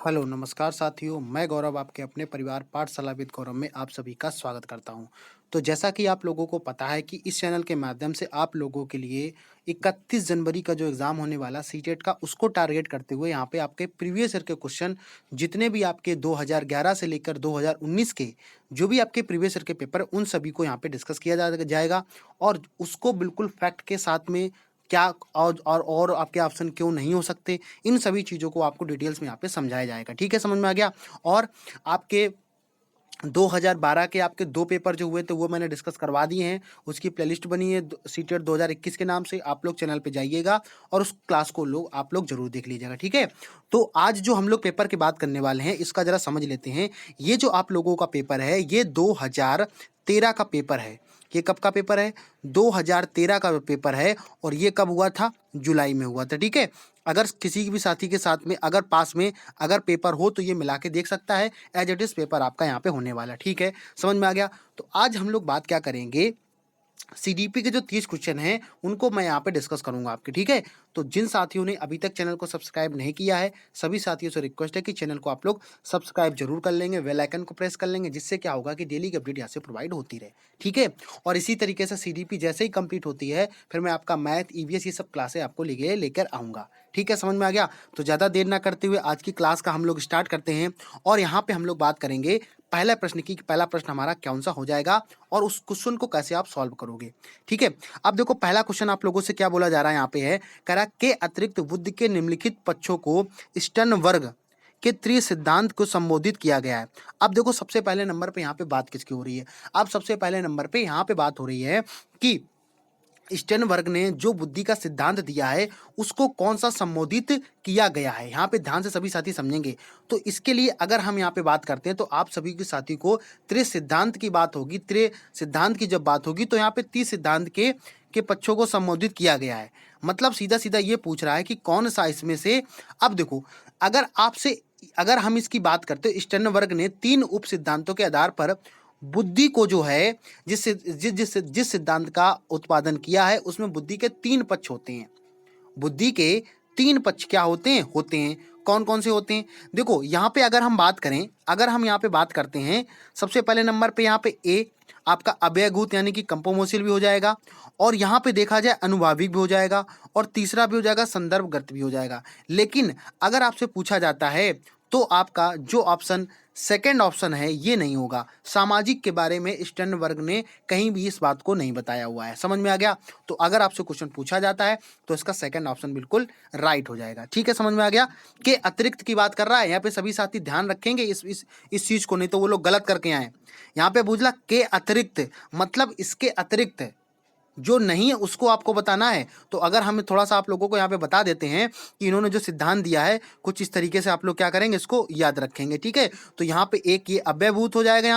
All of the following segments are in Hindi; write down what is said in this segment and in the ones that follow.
हेलो, नमस्कार साथियों, मैं गौरव आपके अपने परिवार पाठशाला विद गौरव में आप सभी का स्वागत करता हूं। तो जैसा कि आप लोगों को पता है कि इस चैनल के माध्यम से आप लोगों के लिए 31 जनवरी का जो एग्ज़ाम होने वाला सीटेट का उसको टारगेट करते हुए यहाँ पे आपके प्रीवियस ईयर के क्वेश्चन जितने भी आपके 2011 से लेकर 2019 के जो भी आपके प्रीवियस ईयर के पेपर उन सभी को यहाँ पे डिस्कस किया जाएगा और उसको बिल्कुल फैक्ट के साथ में क्या और आपके ऑप्शन क्यों नहीं हो सकते, इन सभी चीज़ों को आपको डिटेल्स में यहाँ पे समझाया जाएगा। ठीक है, समझ में आ गया? और आपके 2012 के आपके 2 पेपर जो हुए थे वो मैंने डिस्कस करवा दिए हैं। उसकी प्लेलिस्ट बनी है सीटेट 2021 के नाम से, आप लोग चैनल पे जाइएगा और उस क्लास को आप लोग ज़रूर देख लीजिएगा, ठीक है? तो आज जो हम लोग पेपर की बात करने वाले हैं इसका ज़रा समझ लेते हैं। ये जो आप लोगों का पेपर है ये 2013 का पेपर है। ये कब का पेपर है? 2013 का पेपर है और ये कब हुआ था? जुलाई में हुआ था, ठीक है? अगर किसी भी साथी के साथ में अगर पास में अगर पेपर हो तो ये मिला के देख सकता है, एज इट इज़ पेपर आपका यहाँ पे होने वाला है, ठीक है? समझ में आ गया? तो आज हम लोग बात क्या करेंगे, सीडीपी के जो 30 क्वेश्चन हैं उनको मैं यहाँ पे डिस्कस करूंगा आपके, ठीक है? तो जिन साथियों ने अभी तक चैनल को सब्सक्राइब नहीं किया है सभी साथियों से रिक्वेस्ट है कि चैनल को आप लोग सब्सक्राइब जरूर कर लेंगे, बेल आइकन को प्रेस कर लेंगे, जिससे क्या होगा कि डेली की अपडेट यहाँ से प्रोवाइड होती रहे, ठीक है? और इसी तरीके से सीडीपी जैसे ही कंप्लीट होती है फिर मैं आपका मैथ ईवीएस ये सब क्लासें आपको लेकर आऊँगा, ठीक है? समझ में आ गया? तो ज़्यादा देर ना करते हुए आज की क्लास का हम लोग स्टार्ट करते हैं और यहाँ पे हम लोग बात करेंगे पहला प्रश्न की कि पहला प्रश्न हमारा कौन सा हो जाएगा और उस क्वेश्चन को कैसे आप सॉल्व करोगे, ठीक है? अब देखो पहला क्वेश्चन आप लोगों से क्या बोला जा रहा है यहाँ पे है, कह रहा के अतिरिक्त बुद्ध के निम्नलिखित पक्षों को स्टर्न वर्ग के त्रि सिद्धांत को संबोधित किया गया है। अब देखो सबसे पहले नंबर पे यहाँ पे बात किसकी हो रही है? अब सबसे पहले नंबर पे यहाँ पे बात हो रही है कि स्टर्नबर्ग ने जो बुद्धि का सिद्धांत दिया है उसको कौन सा संबोधित किया गया है, यहाँ पे ध्यान से सभी साथी समझेंगे। तो इसके लिए अगर हम यहाँ पे बात करते हैं तो आप सभी के साथी को त्रि सिद्धांत की बात होगी, त्रि सिद्धांत की जब बात होगी तो यहाँ पे 30 सिद्धांत के पक्षों को संबोधित किया गया है। मतलब सीधा सीधा ये पूछ रहा है कि कौन सा इसमें से। अब देखो अगर हम इसकी बात करते हैं, स्टर्नबर्ग ने 3 उप सिद्धांतों के आधार पर बुद्धि को जो है जिस सिद्धांत का उत्पादन किया है उसमें बुद्धि के 3 पक्ष होते हैं। बुद्धि के 3 पक्ष क्या होते हैं कौन कौन से होते हैं? देखो यहाँ पे अगर हम यहाँ पे बात करते हैं, सबसे पहले नंबर पे यहाँ पे ए आपका अभयभूत यानी कि कंपोमोशियल भी हो जाएगा, और यहाँ पे देखा जाए अनुभाविक भी हो जाएगा, और तीसरा भी हो जाएगा संदर्भगत भी हो जाएगा। लेकिन अगर आपसे पूछा जाता है तो आपका जो ऑप्शन सेकंड ऑप्शन है ये नहीं होगा। सामाजिक के बारे में स्टर्नबर्ग ने कहीं भी इस बात को नहीं बताया हुआ है। समझ में आ गया? तो अगर आपसे क्वेश्चन पूछा जाता है तो इसका सेकंड ऑप्शन बिल्कुल राइट हो जाएगा, ठीक है? समझ में आ गया? के अतिरिक्त की बात कर रहा है यहाँ पे, सभी साथी ध्यान रखेंगे इस चीज को, नहीं तो वो लोग गलत करके आए। यहाँ पे बुझला के अतिरिक्त मतलब इसके अतिरिक्त जो नहीं है उसको आपको बताना है। तो अगर हम थोड़ा सा आप लोगों को यहाँ पे बता देते हैं कि इन्होंने जो सिद्धांत दिया है कुछ इस तरीके से, आप लोग क्या करेंगे इसको याद रखेंगे, ठीक है? तो यहाँ पे एक ये अव्ययभूत हो जाएगा,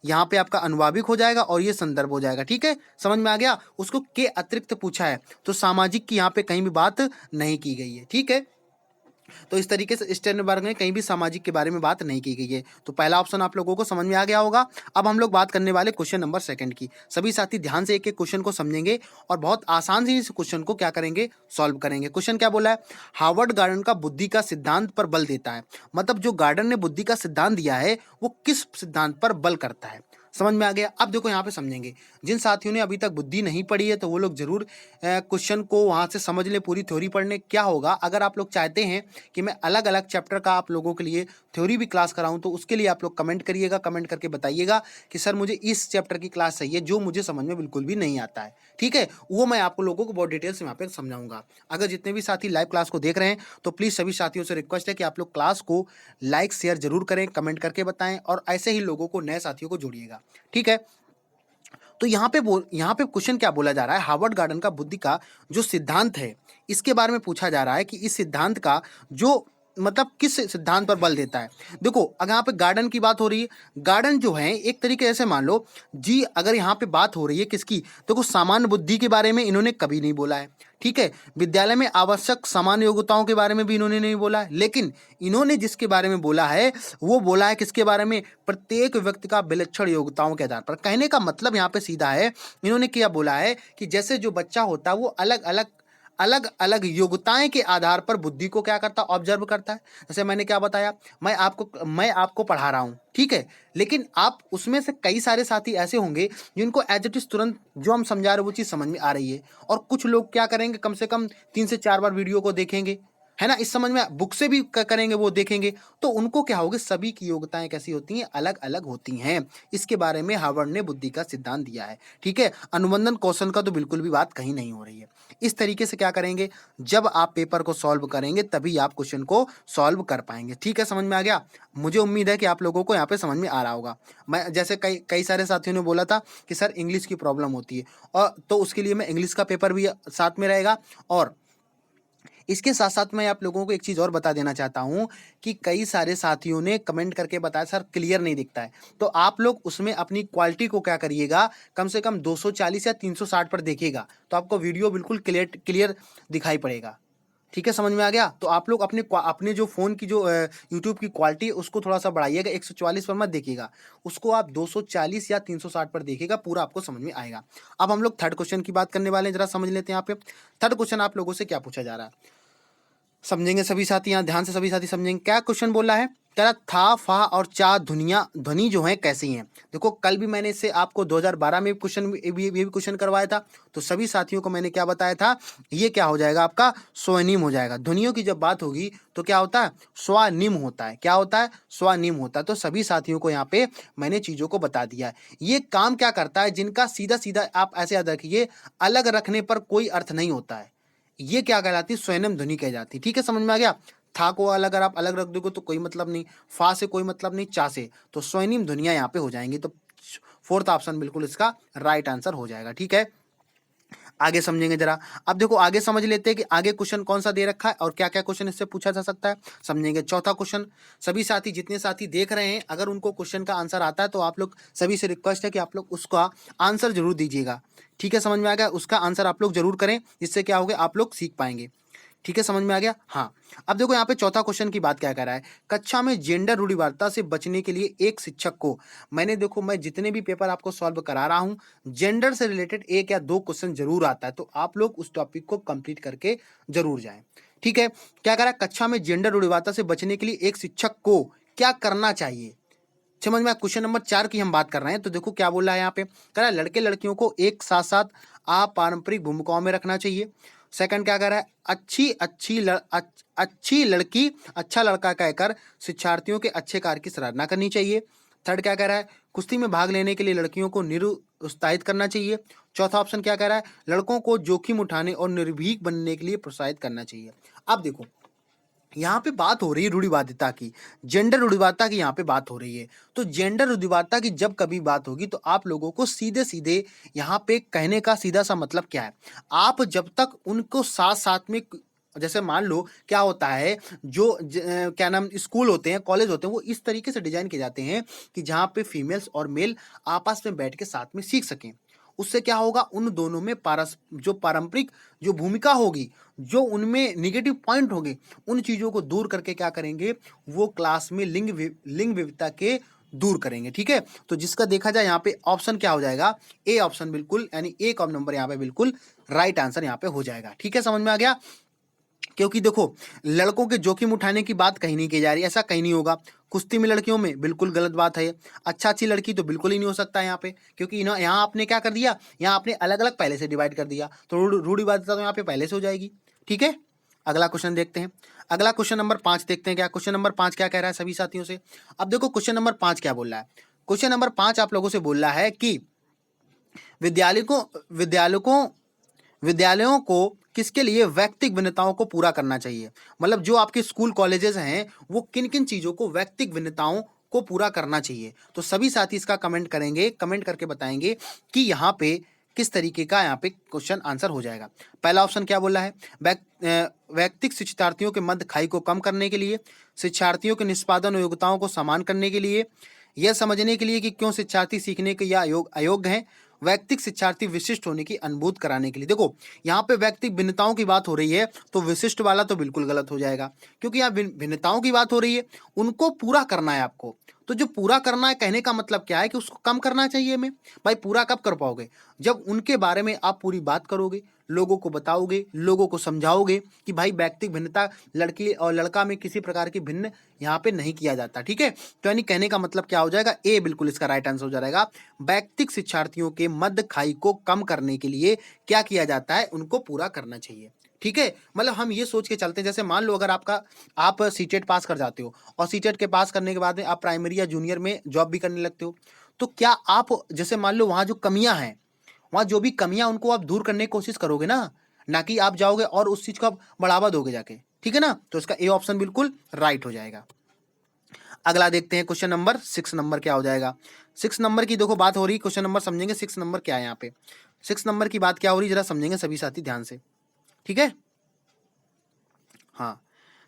यहाँ पे आपका अनुभाविक हो जाएगा और ये संदर्भ हो जाएगा, ठीक है? समझ में आ गया? उसको के अतिरिक्त पूछा है तो सामाजिक की यहाँ पे कहीं भी बात नहीं की गई है, ठीक है? तो इस तरीके से स्टर्नबर्ग ने कहीं भी सामाजिक के बारे में बात नहीं की गई है। तो पहला ऑप्शन आप लोगों को समझ में आ गया होगा। अब हम लोग बात करने वाले क्वेश्चन नंबर सेकंड की। सभी साथी ध्यान से एक एक क्वेश्चन को समझेंगे और बहुत आसान से इस क्वेश्चन को क्या करेंगे, सॉल्व करेंगे। क्वेश्चन क्या बोला है? हार्वर्ड गार्डन का बुद्धि का सिद्धांत पर बल देता है। मतलब जो गार्डन ने बुद्धि का सिद्धांत दिया है वो किस सिद्धांत पर बल करता है? समझ में आ गया? अब देखो यहाँ पे समझेंगे, जिन साथियों ने अभी तक बुद्धि नहीं पढ़ी है तो वो लोग जरूर क्वेश्चन को वहां से समझ ले, पूरी थ्योरी पढ़ने। क्या होगा अगर आप लोग चाहते हैं कि मैं अलग अलग चैप्टर का आप लोगों के लिए थ्योरी भी क्लास कराऊं तो उसके लिए आप लोग कमेंट करिएगा, कमेंट करके बताइएगा कि सर मुझे इस चैप्टर की क्लास चाहिए जो मुझे समझ में बिल्कुल भी नहीं आता है, ठीक है? वो मैं आप लोगों को बहुत डिटेल्स में यहाँ पे समझाऊंगा। अगर जितने भी साथी लाइव क्लास को देख रहे हैं तो प्लीज़ सभी साथियों से रिक्वेस्ट है कि आप लोग क्लास को लाइक शेयर जरूर करें, कमेंट करके बताएं और ऐसे ही लोगों को, नए साथियों को जोड़िएगा, ठीक है? तो यहाँ पे क्वेश्चन क्या बोला जा रहा है, हार्वर्ड गार्डन का बुद्धि का जो सिद्धांत है इसके बारे में पूछा जा रहा है कि इस सिद्धांत का जो मतलब किस सिद्धांत पर बल देता है। देखो अगर यहाँ पे गार्डन की बात हो रही है, गार्डन जो है एक तरीके से मान लो जी, अगर यहाँ पे बात हो रही है किसकी, देखो सामान्य बुद्धि के बारे में इन्होंने कभी नहीं बोला है, ठीक है? विद्यालय में आवश्यक समान योग्यताओं के बारे में भी इन्होंने नहीं बोला है, लेकिन इन्होंने जिसके बारे में बोला है वो बोला है किसके बारे में, प्रत्येक व्यक्ति का विलक्षण योग्यताओं के आधार पर। कहने का मतलब यहाँ पे सीधा है, इन्होंने क्या बोला है कि जैसे जो बच्चा होता है वो अलग अलग अलग अलग योग्यताएं के आधार पर बुद्धि को क्या करता है, ऑब्जर्व करता है। जैसे मैंने क्या बताया, मैं आपको पढ़ा रहा हूँ, ठीक है, लेकिन आप उसमें से कई सारे साथी ऐसे होंगे जिनको एज इट इज तुरंत जो हम समझा रहे हैं वो चीज़ समझ में आ रही है, और कुछ लोग क्या करेंगे, कम से कम 3 से 4 बार वीडियो को देखेंगे, है ना, इस समझ में बुक से भी करेंगे, वो देखेंगे, तो उनको क्या होगी, सभी की योग्यताएं कैसी होती हैं, अलग अलग होती हैं। इसके बारे में हार्वर्ड ने बुद्धि का सिद्धांत दिया है, ठीक है। अनुबंधन कौशल का तो बिल्कुल भी बात कहीं नहीं हो रही है। इस तरीके से क्या करेंगे, जब आप पेपर को सॉल्व करेंगे तभी आप क्वेश्चन को सॉल्व कर पाएंगे, ठीक है, समझ में आ गया। मुझे उम्मीद है कि आप लोगों को यहाँ पे समझ में आ रहा होगा। मैं जैसे कई कई सारे साथियों ने बोला था कि सर इंग्लिश की प्रॉब्लम होती है, और तो उसके लिए मैं इंग्लिश का पेपर भी साथ में रहेगा, और इसके साथ साथ मैं आप लोगों को एक चीज़ और बता देना चाहता हूँ कि कई सारे साथियों ने कमेंट करके बताया सर क्लियर नहीं दिखता है, तो आप लोग उसमें अपनी क्वालिटी को क्या करिएगा, कम से कम 240 या 360 पर देखिएगा, तो आपको वीडियो बिल्कुल क्लियर क्लियर दिखाई पड़ेगा, ठीक है, समझ में आ गया। तो आप लोग अपने जो फ़ोन की जो यूट्यूब की क्वालिटी है उसको थोड़ा सा बढ़ाइएगा, 144 पर मत देखिएगा, उसको आप 240 या 360 पर देखिएगा, पूरा आपको समझ में आएगा। अब हम लोग थर्ड क्वेश्चन की बात करने वाले हैं, जरा समझ लेते हैं। यहाँ पे थर्ड क्वेश्चन आप लोगों से क्या पूछा जा रहा है, समझेंगे सभी साथी, यहाँ ध्यान से सभी साथी समझेंगे। क्या क्वेश्चन बोला है, कह रहा था फा और चा ध्वनिया ध्वनि जो है कैसी हैं। देखो कल भी मैंने इससे आपको 2012 में क्वेश्चन भी क्वेश्चन करवाया था, तो सभी साथियों को मैंने क्या बताया था, ये क्या हो जाएगा आपका स्वनिम हो जाएगा। ध्वनियों की जब बात होगी तो क्या होता है, स्वनिम होता है। क्या होता है, स्वनिम होता है। तो सभी साथियों को यहाँ पे मैंने चीज़ों को बता दिया है। ये काम क्या करता है, जिनका सीधा सीधा आप ऐसे याद रखिए, अलग रखने पर कोई अर्थ नहीं होता है, ये क्या कहलाती है, स्वनिम ध्वनि कह जाती है, ठीक है, समझ में आ गया। था को अगर आप अलग रख दोगे तो कोई मतलब नहीं, फा से कोई मतलब नहीं, चा से, तो स्वनिम ध्वनियां यहाँ पे हो जाएंगी। तो फोर्थ ऑप्शन बिल्कुल इसका राइट आंसर हो जाएगा, ठीक है। आगे समझेंगे जरा। अब देखो आगे समझ लेते हैं कि आगे क्वेश्चन कौन सा दे रखा है और क्या क्या क्वेश्चन इससे पूछा जा सकता है, समझेंगे। चौथा क्वेश्चन, सभी साथी जितने साथी देख रहे हैं, अगर उनको क्वेश्चन का आंसर आता है तो आप लोग सभी से रिक्वेस्ट है कि आप लोग उसका आंसर जरूर दीजिएगा, ठीक है, समझ में आ गया। उसका आंसर आप लोग जरूर करें, जिससे क्या होगा, आप लोग सीख पाएंगे, ठीक है, समझ में आ गया। हाँ, अब देखो यहाँ पे चौथा क्वेश्चन की बात क्या कर रहा है, कक्षा में जेंडर रूढ़िवादिता से बचने के लिए एक शिक्षक को, देखो मैं जितने भी पेपर आपको सॉल्व करा रहा हूँ, जेंडर से रिलेटेड 1 या 2 क्वेश्चन जरूर आता है, तो आप लोग उस टॉपिक को कंप्लीट करके जरूर जाएं, ठीक है। क्या कह रहा है, कक्षा में जेंडर रूढ़िवादिता से बचने के लिए एक शिक्षक को क्या करना चाहिए, समझ में। क्वेश्चन नंबर 4 की हम बात कर रहे हैं, तो देखो क्या बोल रहा है यहाँ पे, कह रहा है लड़के लड़कियों को एक साथ साथ अपारंपरिक भूमिकाओं में रखना चाहिए। सेकंड क्या कह रहा है, अच्छी लड़की अच्छा लड़का कहकर शिक्षार्थियों के अच्छे कार्य की सराहना करनी चाहिए। थर्ड क्या कह रहा है, कुश्ती में भाग लेने के लिए लड़कियों को निरुत्साहित करना चाहिए। चौथा ऑप्शन क्या कह रहा है, लड़कों को जोखिम उठाने और निर्भीक बनने के लिए प्रोत्साहित करना चाहिए। अब देखो यहाँ पे बात हो रही है रूढ़िवादिता की, जेंडर रूढ़िवादिता की यहाँ पे बात हो रही है। तो जेंडर रूढ़िवादिता की जब कभी बात होगी तो आप लोगों को सीधे सीधे यहाँ पे कहने का सीधा सा मतलब क्या है, आप जब तक उनको साथ साथ में, जैसे मान लो क्या होता है, जो क्या नाम स्कूल होते हैं, कॉलेज होते हैं, वो इस तरीके से डिजाइन किए जाते हैं कि जहाँ पे फीमेल्स और मेल आपस में बैठ के साथ में सीख सकें। उससे क्या होगा, उन दोनों में जो पारंपरिक जो भूमिका होगी, जो उनमें निगेटिव पॉइंट होंगे, उन चीज़ों को दूर करके क्या करेंगे, वो क्लास में लिंग विविधता के दूर करेंगे, ठीक है। तो जिसका देखा जाए यहाँ पे ऑप्शन क्या हो जाएगा, ए ऑप्शन बिल्कुल, यानी ए का नंबर यहाँ पे बिल्कुल राइट आंसर यहाँ पे हो जाएगा, ठीक है, समझ में आ गया। क्योंकि देखो लड़कों के जोखिम उठाने की बात कहीं नहीं की जा रही, ऐसा कहीं नहीं होगा। कुश्ती में लड़कियों में बिल्कुल गलत बात है ये। अच्छी लड़की तो बिल्कुल ही नहीं हो सकता यहाँ पे, क्योंकि यहाँ आपने क्या कर दिया, यहाँ आपने अलग अलग पहले से डिवाइड कर दिया, तो रूढ़िवादिता तो यहाँ पे पहले से हो जाएगी, ठीक है। अगला क्वेश्चन देखते हैं। अगला क्वेश्चन नंबर 5 देखते हैं, क्या क्वेश्चन नंबर 5 क्या कह रहा है सभी साथियों से। अब देखो क्वेश्चन नंबर 5 क्या बोल रहा है, क्वेश्चन नंबर 5 आप लोगों से बोल रहा है कि विद्यालयों विद्यालयों को किसके लिए व्यक्तिगत भिन्नताओं को पूरा करना चाहिए, मतलब जो आपके स्कूल कॉलेजेस हैं वो किन किन चीज़ों को व्यक्तिगत भिन्नताओं को पूरा करना चाहिए। तो सभी साथी इसका कमेंट करेंगे, कमेंट करके बताएंगे कि यहाँ पे किस तरीके का यहाँ पे क्वेश्चन आंसर हो जाएगा। पहला ऑप्शन क्या बोला है, व्यक्तिगत शिक्षार्थियों के मध्य खाई को कम करने के लिए, शिक्षार्थियों के निष्पादन और योग्यताओं को समान करने के लिए, यह समझने के लिए कि क्यों शिक्षार्थी सीखने के या अयोग्य हैं, व्यक्तिगत शिक्षार्थी विशिष्ट होने की अनुभूत कराने के लिए। देखो यहाँ पे व्यक्तिगत भिन्नताओं की बात हो रही है, तो विशिष्ट वाला तो बिल्कुल गलत हो जाएगा, क्योंकि यहाँ भिन्नताओं की बात हो रही है, उनको पूरा करना है आपको। तो जो पूरा करना है कहने का मतलब क्या है कि उसको कम करना चाहिए हमें। भाई पूरा कब कर पाओगे? जब उनके बारे में आप पूरी बात करोगे, लोगों को बताओगे, लोगों को समझाओगे कि भाई व्यक्तिगत भिन्नता लड़की और लड़का में किसी प्रकार की भिन्न यहाँ पे नहीं किया जाता, ठीक है। तो यानी कहने का मतलब क्या हो जाएगा, ए बिल्कुल इसका राइट आंसर हो जाएगा। व्यक्तिगत शिक्षार्थियों के मध्य खाई को कम करने के लिए क्या किया जाता है, उनको पूरा करना चाहिए, ठीक है। मतलब हम ये सोच के चलते हैं, जैसे मान लो अगर आप सीटेट पास कर जाते हो और सीटेट के पास करने के बाद में आप प्राइमरी या जूनियर में जॉब भी करने लगते हो, तो क्या आप जैसे मान लो वहां जो कमियां हैं, वहां जो भी कमियां उनको आप दूर करने की कोशिश करोगे ना कि आप जाओगे और उस चीज को आप बढ़ावा दोगे जाके, ठीक है ना। तो इसका ए ऑप्शन बिल्कुल राइट हो जाएगा। अगला देखते हैं क्वेश्चन नंबर 6 नंबर क्या हो जाएगा। 6 नंबर की देखो बात हो रही, क्वेश्चन नंबर समझेंगे 6 नंबर क्या है यहाँ पे। 6 नंबर की बात क्या हो रही जरा समझेंगे सभी साथी ध्यान से, ठीक है। हाँ,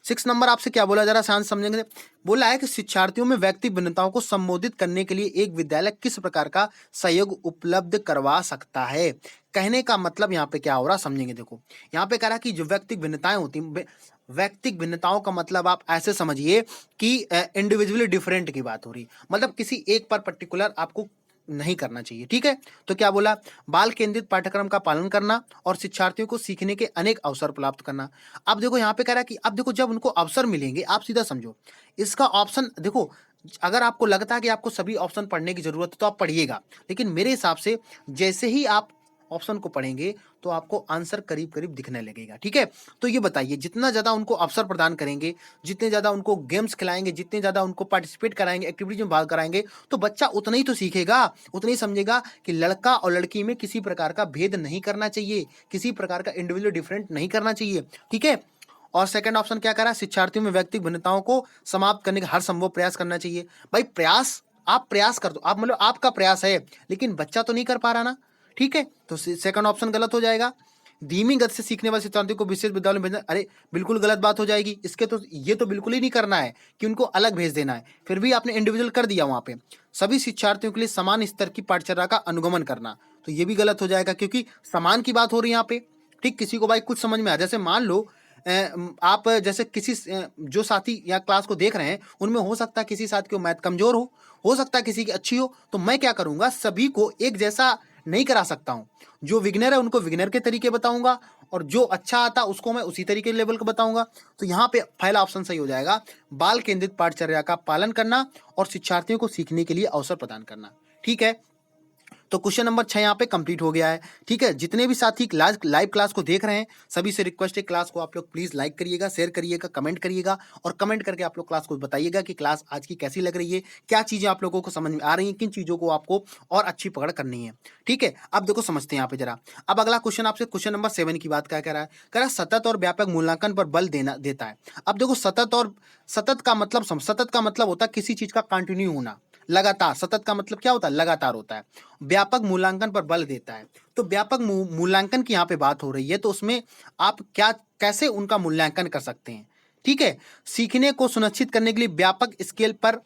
6 नंबर आपसे क्या बोला जरा शांत समझेंगे। बोला है कि शिक्षार्थियों में व्यक्तिगत भिन्नताओं को संबोधित करने के लिए एक विद्यालय किस प्रकार का सहयोग उपलब्ध करवा सकता है। कहने का मतलब यहाँ पे क्या हो रहा समझेंगे। देखो यहाँ पे कह रहा कि जो व्यक्तिगत भिन्नताएं होती हैं, व्यक्तिगत भिन्नताओं का मतलब आप ऐसे समझिए कि इंडिविजुअली डिफरेंट की बात हो रही, मतलब किसी एक पर पर्टिकुलर आपको नहीं करना चाहिए, ठीक है। तो क्या बोला, बाल केंद्रित पाठ्यक्रम का पालन करना और शिक्षार्थियों को सीखने के अनेक अवसर प्राप्त करना। अब देखो यहाँ पे कह रहा है कि अब देखो जब उनको अवसर मिलेंगे, आप सीधा समझो इसका ऑप्शन देखो, अगर आपको लगता है कि आपको सभी ऑप्शन पढ़ने की जरूरत है तो आप पढ़िएगा, लेकिन मेरे हिसाब से जैसे ही आप ऑप्शन को पढ़ेंगे तो आपको आंसर करीब करीब दिखने लगेगा, ठीक है। तो ये बताइए जितना ज्यादा उनको अवसर प्रदान करेंगे, जितने ज्यादा उनको गेम्स खिलाएंगे, जितने ज्यादा उनको पार्टिसिपेट कराएंगे, एक्टिविटीज में भाग कराएंगे, तो बच्चा उतना ही तो सीखेगा, उतना ही समझेगा कि लड़का और लड़की में किसी प्रकार का भेद नहीं करना चाहिए, किसी प्रकार का इंडिविजुअल डिफरेंट नहीं करना चाहिए, ठीक है। और सेकंड ऑप्शन क्या करा, शिक्षार्थियों में व्यक्तिगत भिन्नताओं को समाप्त करने का हर संभव प्रयास करना चाहिए। भाई प्रयास, आप प्रयास कर दो, आप मतलब आपका प्रयास है, लेकिन बच्चा तो नहीं कर पा रहा ना, ठीक है। तो सेकंड ऑप्शन गलत हो जाएगा। धीमी गति से सीखने वाले शिक्षार्थियों को विशेष विद्यालय में भेजना, अरे बिल्कुल गलत बात हो जाएगी। इसके तो ये तो बिल्कुल ही नहीं करना है कि उनको अलग भेज देना है, फिर भी आपने इंडिविजुअल कर दिया वहां पे। सभी शिक्षार्थियों के लिए समान स्तर की पाठचर्या का अनुगमन करना, तो ये भी गलत हो जाएगा क्योंकि समान की बात हो रही है यहाँ पे, ठीक। किसी को भाई कुछ समझ में आ, जैसे मान लो आप जैसे किसी जो साथी या क्लास को देख रहे हैं उनमें हो सकता है किसी साथी को मैथ कमजोर हो सकता है किसी की अच्छी हो, तो मैं क्या करूंगा, सभी को एक जैसा नहीं करा सकता हूं। जो विग्नर है उनको विग्नर के तरीके बताऊंगा और जो अच्छा आता उसको मैं उसी तरीके लेवल का बताऊंगा। तो यहाँ पे पहला ऑप्शन सही हो जाएगा, बाल केंद्रित पाठचर्या का पालन करना और शिक्षार्थियों को सीखने के लिए अवसर प्रदान करना, ठीक है। तो क्वेश्चन नंबर 6 यहाँ पे कंप्लीट हो गया है, ठीक है। जितने भी साथी लाइव क्लास को देख रहे हैं सभी से रिक्वेस्ट है, क्लास को आप लोग प्लीज लाइक करिएगा, शेयर करिएगा, कमेंट करिएगा और कमेंट करके आप लोग क्लास को बताइएगा कि क्लास आज की कैसी लग रही है, क्या चीजें आप लोगों को समझ में आ रही हैं, किन चीजों को आपको और अच्छी पकड़ करनी है, ठीक है। अब देखो समझते हैं यहाँ पे जरा। अब अगला क्वेश्चन आपसे क्वेश्चन नंबर 7 की बात क्या कह रहा है, कह रहा है सतत और व्यापक मूल्यांकन पर बल देता है। अब देखो सतत का मतलब सतत का मतलब होता है किसी चीज का कंटिन्यू होना, लगातार। सतत का मतलब क्या होता है, लगातार होता है। व्यापक मूल्यांकन पर बल देता है, तो व्यापक मूल्यांकन की यहाँ पे बात हो रही है, तो उसमें आप क्या कैसे उनका मूल्यांकन कर सकते हैं, ठीक है। सीखने को सुनिश्चित करने के लिए व्यापक स्केल पर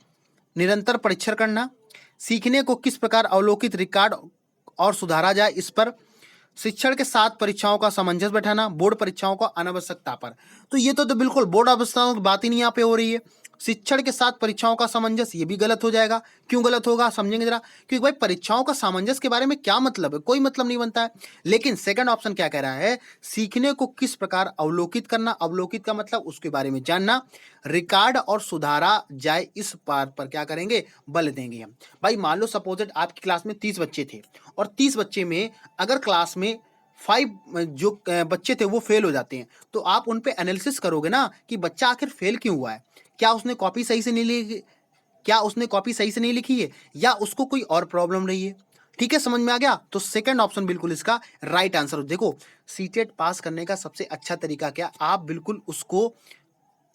निरंतर परीक्षण करना, सीखने को किस प्रकार अवलोकित रिकॉर्ड और सुधारा जाए इस पर, शिक्षण के साथ परीक्षाओं का सामंजस्य बैठाना, बोर्ड परीक्षाओं का अनावश्यकता पर। तो ये तो बिल्कुल बोर्ड अवस्थाओं की बात ही नहीं यहाँ पे हो रही है। शिक्षण के साथ परीक्षाओं का सामंजस्य, ये भी गलत हो जाएगा। क्यों गलत होगा समझेंगे जरा, क्योंकि भाई परीक्षाओं का सामंजस्य के बारे में क्या मतलब है, कोई मतलब नहीं बनता है। लेकिन सेकंड ऑप्शन क्या कह रहा है, सीखने को किस प्रकार अवलोकित करना, अवलोकित का मतलब उसके बारे में जानना, रिकॉर्ड और सुधारा जाए इस पर क्या करेंगे, बल देंगे हम। भाई मान लो सपोज आपकी क्लास में 30 बच्चे थे और 30 बच्चे में अगर क्लास में 5 जो बच्चे थे वो फेल हो जाते हैं, तो आप उन पे एनालिसिस करोगे ना कि बच्चा आखिर फेल क्यों हुआ है, क्या उसने कॉपी सही से नहीं लिखी, क्या उसने कॉपी सही से नहीं लिखी है या उसको कोई और प्रॉब्लम रही है, ठीक है। समझ में आ गया, तो सेकंड ऑप्शन बिल्कुल इसका राइट आंसर हो। देखो सीटेट पास करने का सबसे अच्छा तरीका क्या, आप बिल्कुल उसको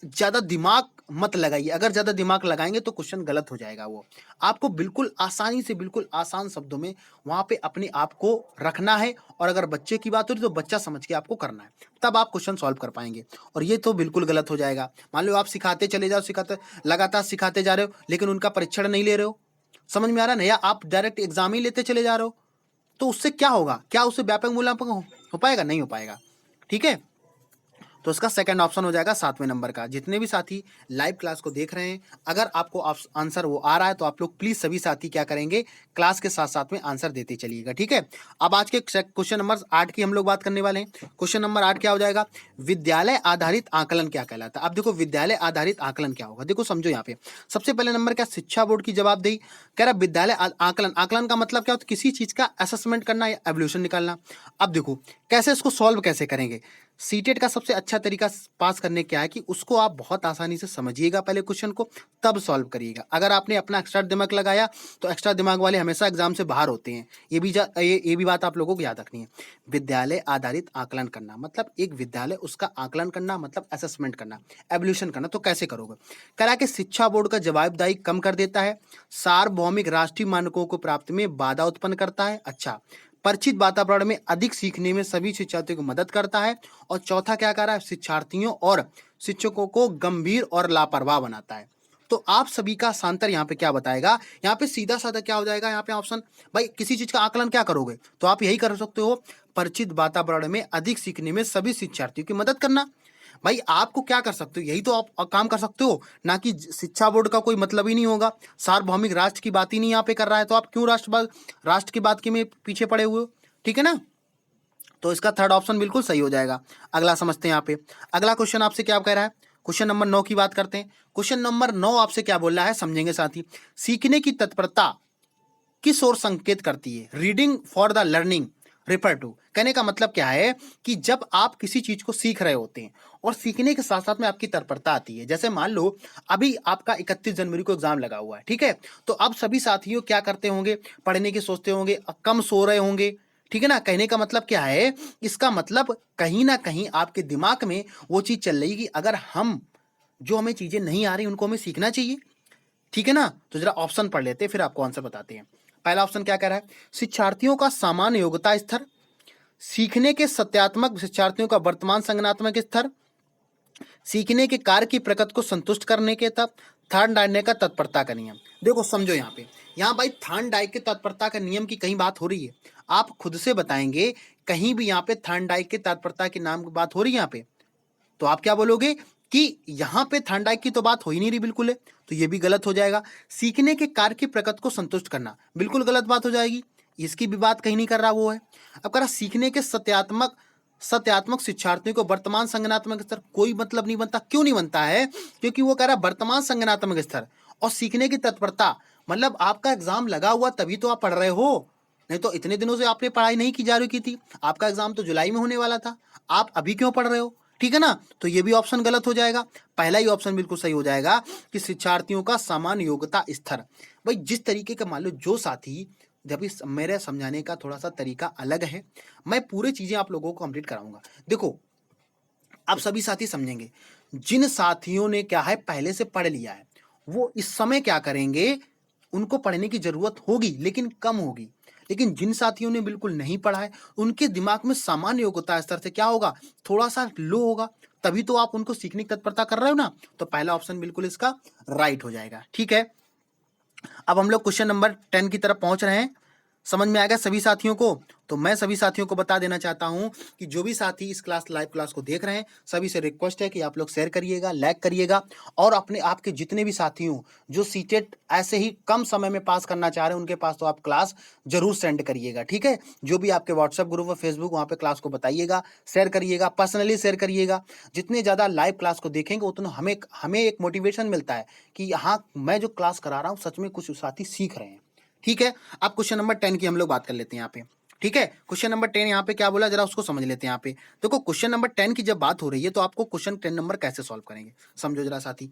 ज्यादा दिमाग मत लगाइए, अगर ज्यादा दिमाग लगाएंगे तो क्वेश्चन गलत हो जाएगा। वो आपको बिल्कुल आसानी से, बिल्कुल आसान शब्दों में वहां पे अपने आप को रखना है, और अगर बच्चे की बात हो रही तो बच्चा समझ के आपको करना है, तब आप क्वेश्चन सॉल्व कर पाएंगे। और ये तो बिल्कुल गलत हो जाएगा। मान लो आप सिखाते चले जाओ, सिखाते लगातार सिखाते जा रहे हो लेकिन उनका परीक्षण नहीं ले रहे हो, समझ में आ रहा है ना, या आप डायरेक्ट एग्जाम ही लेते चले जा रहे हो, तो उससे क्या होगा, क्या उससे व्यापक मूल्यांकन हो पाएगा, नहीं हो पाएगा, ठीक है। तो इसका सेकंड ऑप्शन हो जाएगा 7वें नंबर का। जितने भी साथी लाइव क्लास को देख रहे हैं, अगर आपको आंसर वो आ रहा है तो आप लोग प्लीज सभी साथी क्या करेंगे, क्लास के साथ साथ में आंसर देते चलिएगा, ठीक है। अब आज के क्वेश्चन नंबर 8 की हम लोग बात करने वाले हैं। क्वेश्चन नंबर 8 क्या हो जाएगा, विद्यालय आधारित आकलन क्या कहलाता है। अब देखो विद्यालय आधारित आकलन क्या होगा, देखो समझो यहाँ पे सबसे पहले नंबर क्या, शिक्षा बोर्ड की जवाबदेही। कह रहा विद्यालय आकलन, आकलन का मतलब क्या होता है, किसी चीज का असेसमेंट करना या एवोल्यूशन निकालना। अब देखो कैसे इसको सॉल्व कैसे करेंगे। सीटेट का सबसे अच्छा तरीका पास करने क्या है कि उसको आप बहुत आसानी से समझिएगा पहले क्वेश्चन को, तब सॉल्व करिएगा। अगर आपने अपना एक्स्ट्रा दिमाग लगाया तो एक्स्ट्रा दिमाग वाले हमेशा एग्जाम से बाहर होते हैं। ये भी बात आप लोगों को याद रखनी है। विद्यालय आधारित आकलन करना मतलब एक विद्यालय उसका आकलन करना मतलब असेसमेंट करना, एवोल्यूशन करना। तो कैसे करोगे, करा के शिक्षा बोर्ड का जवाबदारी कम कर देता है, सार्वभौमिक राष्ट्रीय मानकों को प्राप्त में बाधा उत्पन्न करता है, अच्छा परिचित वातावरण में अधिक सीखने में सभी शिक्षार्थियों को मदद करता है, और चौथा क्या कर रहा है, शिक्षार्थियों और शिक्षकों को गंभीर और लापरवाह बनाता है। तो आप सभी का शांतर यहाँ पे क्या बताएगा, यहाँ पे सीधा साधा क्या हो जाएगा, यहाँ पे ऑप्शन भाई किसी चीज का आकलन क्या करोगे तो आप यही कर सकते हो, परिचित वातावरण में अधिक सीखने में सभी शिक्षार्थियों की मदद करना। भाई आपको क्या कर सकते हो, यही तो आप काम कर सकते हो ना, कि शिक्षा बोर्ड का कोई मतलब ही नहीं होगा, सार्वभौमिक राष्ट्र की बात ही नहीं यहाँ पे कर रहा है, तो आप क्यों राष्ट्र की बात के में पीछे पड़े हुए हो, ठीक है ना। तो इसका थर्ड ऑप्शन बिल्कुल सही हो जाएगा। अगला समझते हैं यहाँ पे, अगला क्वेश्चन आपसे क्या कह रहा है, क्वेश्चन नंबर 9 की बात करते हैं। क्वेश्चन नंबर 9 आपसे क्या बोल रहा है समझेंगे साथी। सीखने की तत्परता किस ओर संकेत करती है, reading for the learning refer to. कहने का मतलब क्या है कि जब आप किसी चीज को सीख रहे होते हैं और सीखने के साथ साथ में आपकी तत्परता आती है, जैसे मान लो अभी आपका 31 जनवरी को एग्जाम लगा हुआ है, ठीक है, तो अब सभी साथियों क्या करते होंगे, पढ़ने की सोचते होंगे, कम सो रहे होंगे, ठीक है ना। कहने का मतलब क्या है, इसका मतलब कहीं ना कहीं आपके दिमाग में वो चीज चल रही कि अगर हम जो हमें चीजें नहीं आ रही उनको हमें सीखना चाहिए, ठीक है ना। तो जरा ऑप्शन पढ़ लेते हैं फिर आपको आंसर बताते हैं। पहला ऑप्शन क्या कह रहा है, शिक्षार्थियों का सामान्य योग्यता स्तर, सीखने के सत्यात्मक शिक्षार्थियों का वर्तमान संज्ञानात्मक स्तर, सीखने के कार्य की प्रकृति को संतुष्ट करने के तब, थर्ड डायने का तत्परता का नियम। देखो समझो यहाँ पे, यहाँ भाई थर्ड डाई के तत्परता का नियम की कहीं बात हो रही है, आप खुद से बताएंगे कहीं भी यहाँ पे थर्ड डाई के तत्परता के नाम की बात हो रही है यहाँ पे, तो आप क्या बोलोगे कि यहां पे थर्डाइक की तो बात हो ही नहीं रही, बिल्कुल है, तो ये भी गलत हो जाएगा। सीखने के कार्य की प्रकृति को संतुष्ट करना बिल्कुल गलत बात हो जाएगी, इसकी भी बात कहीं नहीं कर रहा वो है। अब कह रहा सीखने के सत्यात्मक शिक्षार्थियों को वर्तमान संज्ञानात्मक स्तर, कोई मतलब नहीं बनता, क्यों नहीं बनता है, क्योंकि वो कह रहा वर्तमान संज्ञानात्मक स्तर और सीखने की तत्परता, मतलब आपका एग्जाम लगा हुआ तभी तो आप पढ़ रहे हो, नहीं तो इतने दिनों से आपने पढ़ाई नहीं की जा रही की थी, आपका एग्जाम तो जुलाई में होने वाला था, आप अभी क्यों पढ़ रहे हो, ठीक है ना। तो ये भी ऑप्शन गलत हो जाएगा, पहला ही ऑप्शन बिल्कुल सही हो जाएगा कि शिक्षार्थियों का समान योग्यता स्तर। भाई जिस तरीके का मान लो जो साथी, जब इस मेरे समझाने का थोड़ा सा तरीका अलग है, मैं पूरी चीजें आप लोगों को कंप्लीट कराऊंगा। देखो आप सभी साथी समझेंगे, जिन साथियों ने क्या है पहले से पढ़ लिया है वो इस समय क्या करेंगे, उनको पढ़ने की जरूरत होगी लेकिन कम होगी, लेकिन जिन साथियों ने बिल्कुल नहीं पढ़ा है उनके दिमाग में सामान्य योग्यता स्तर से क्या होगा, थोड़ा सा लो होगा, तभी तो आप उनको सीखने की तत्परता कर रहे हो ना। तो पहला ऑप्शन बिल्कुल इसका राइट हो जाएगा, ठीक है। अब हम लोग क्वेश्चन नंबर 10 की तरफ पहुंच रहे हैं, समझ में आएगा सभी साथियों को। तो मैं सभी साथियों को बता देना चाहता हूं कि जो भी साथी इस लाइव क्लास को देख रहे हैं सभी से रिक्वेस्ट है कि आप लोग शेयर करिएगा, लाइक करिएगा, और अपने आपके जितने भी साथी हो जो सीटेट ऐसे ही कम समय में पास करना चाह रहे हैं उनके पास तो आप क्लास जरूर सेंड करिएगा, ठीक है। जो भी आपके व्हाट्सएप ग्रुप और फेसबुक वहां पे क्लास को बताइएगा, शेयर करिएगा, पर्सनली शेयर करिएगा। जितने ज्यादा लाइव क्लास को देखेंगे उतना हमें हमें एक मोटिवेशन मिलता है कि हाँ मैं जो क्लास करा रहा हूँ सच में कुछ साथी सीख रहे हैं, ठीक है। अब क्वेश्चन नंबर 10 की हम लोग बात कर लेते हैं यहाँ पे, ठीक है। क्वेश्चन नंबर 10 यहाँ पे क्या बोला जरा उसको समझ लेते हैं। यहाँ पे देखो क्वेश्चन नंबर 10 की जब बात हो रही है तो आपको क्वेश्चन 10 नंबर कैसे सॉल्व करेंगे समझो जरा साथी।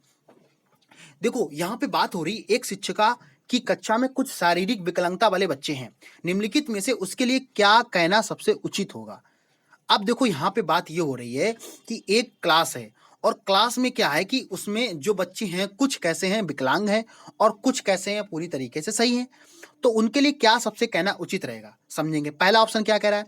देखो यहाँ पे बात हो रही एक शिक्षिका की कक्षा में कुछ शारीरिक विकलांगता वाले बच्चे हैं, निम्नलिखित में से उसके लिए क्या कहना सबसे उचित होगा। अब देखो यहाँ पे बात ये हो रही है कि एक क्लास है और क्लास में क्या है कि उसमें जो बच्चे हैं कुछ कैसे हैं विकलांग हैं और कुछ कैसे हैं पूरी तरीके से सही हैं, तो उनके लिए क्या सबसे कहना उचित रहेगा समझेंगे। पहला ऑप्शन क्या कह रहा है,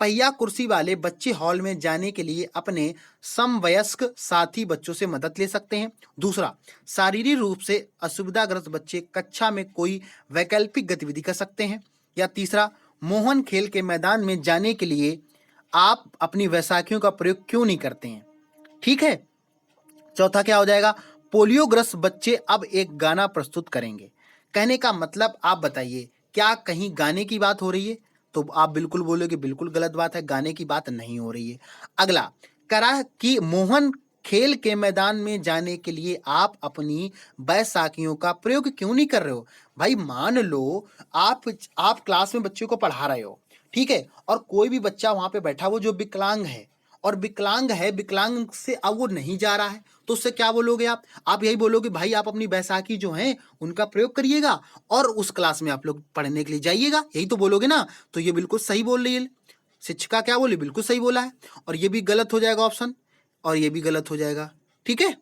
पहिया कुर्सी वाले बच्चे हॉल में जाने के लिए अपने समवयस्क साथी बच्चों से मदद ले सकते हैं। दूसरा, शारीरिक रूप से असुविधाग्रस्त बच्चे कक्षा में कोई वैकल्पिक गतिविधि कर सकते हैं। या तीसरा, मोहन खेल के मैदान में जाने के लिए आप अपनी वैसाखियों का प्रयोग क्यों नहीं करते हैं। ठीक है। चौथा क्या हो जाएगा, पोलियोग्रस्त बच्चे अब एक गाना प्रस्तुत करेंगे। कहने का मतलब आप बताइए, क्या कहीं गाने की बात हो रही है? तो आप बिल्कुल बोलोगे बिल्कुल गलत बात है, गाने की बात नहीं हो रही है। अगला करा कि मोहन खेल के मैदान में जाने के लिए आप अपनी बैसाखियों का प्रयोग क्यों नहीं कर रहे हो? भाई मान लो आप क्लास में बच्चों को पढ़ा रहे हो, ठीक है, और कोई भी बच्चा वहां पे बैठा वो जो विकलांग है, और विकलांग है, विकलांग से अब वो नहीं जा रहा है, तो उससे क्या बोलोगे आप यही बोलोगे भाई आप अपनी बैसाखी जो है उनका प्रयोग करिएगा और उस क्लास में आप लोग पढ़ने के लिए जाइएगा, यही तो बोलोगे ना। तो ये बिल्कुल सही बोल रही है शिक्षिका, क्या बोली, बिल्कुल सही बोला है। और ये भी गलत हो जाएगा ऑप्शन, और ये भी गलत हो जाएगा, ठीक है।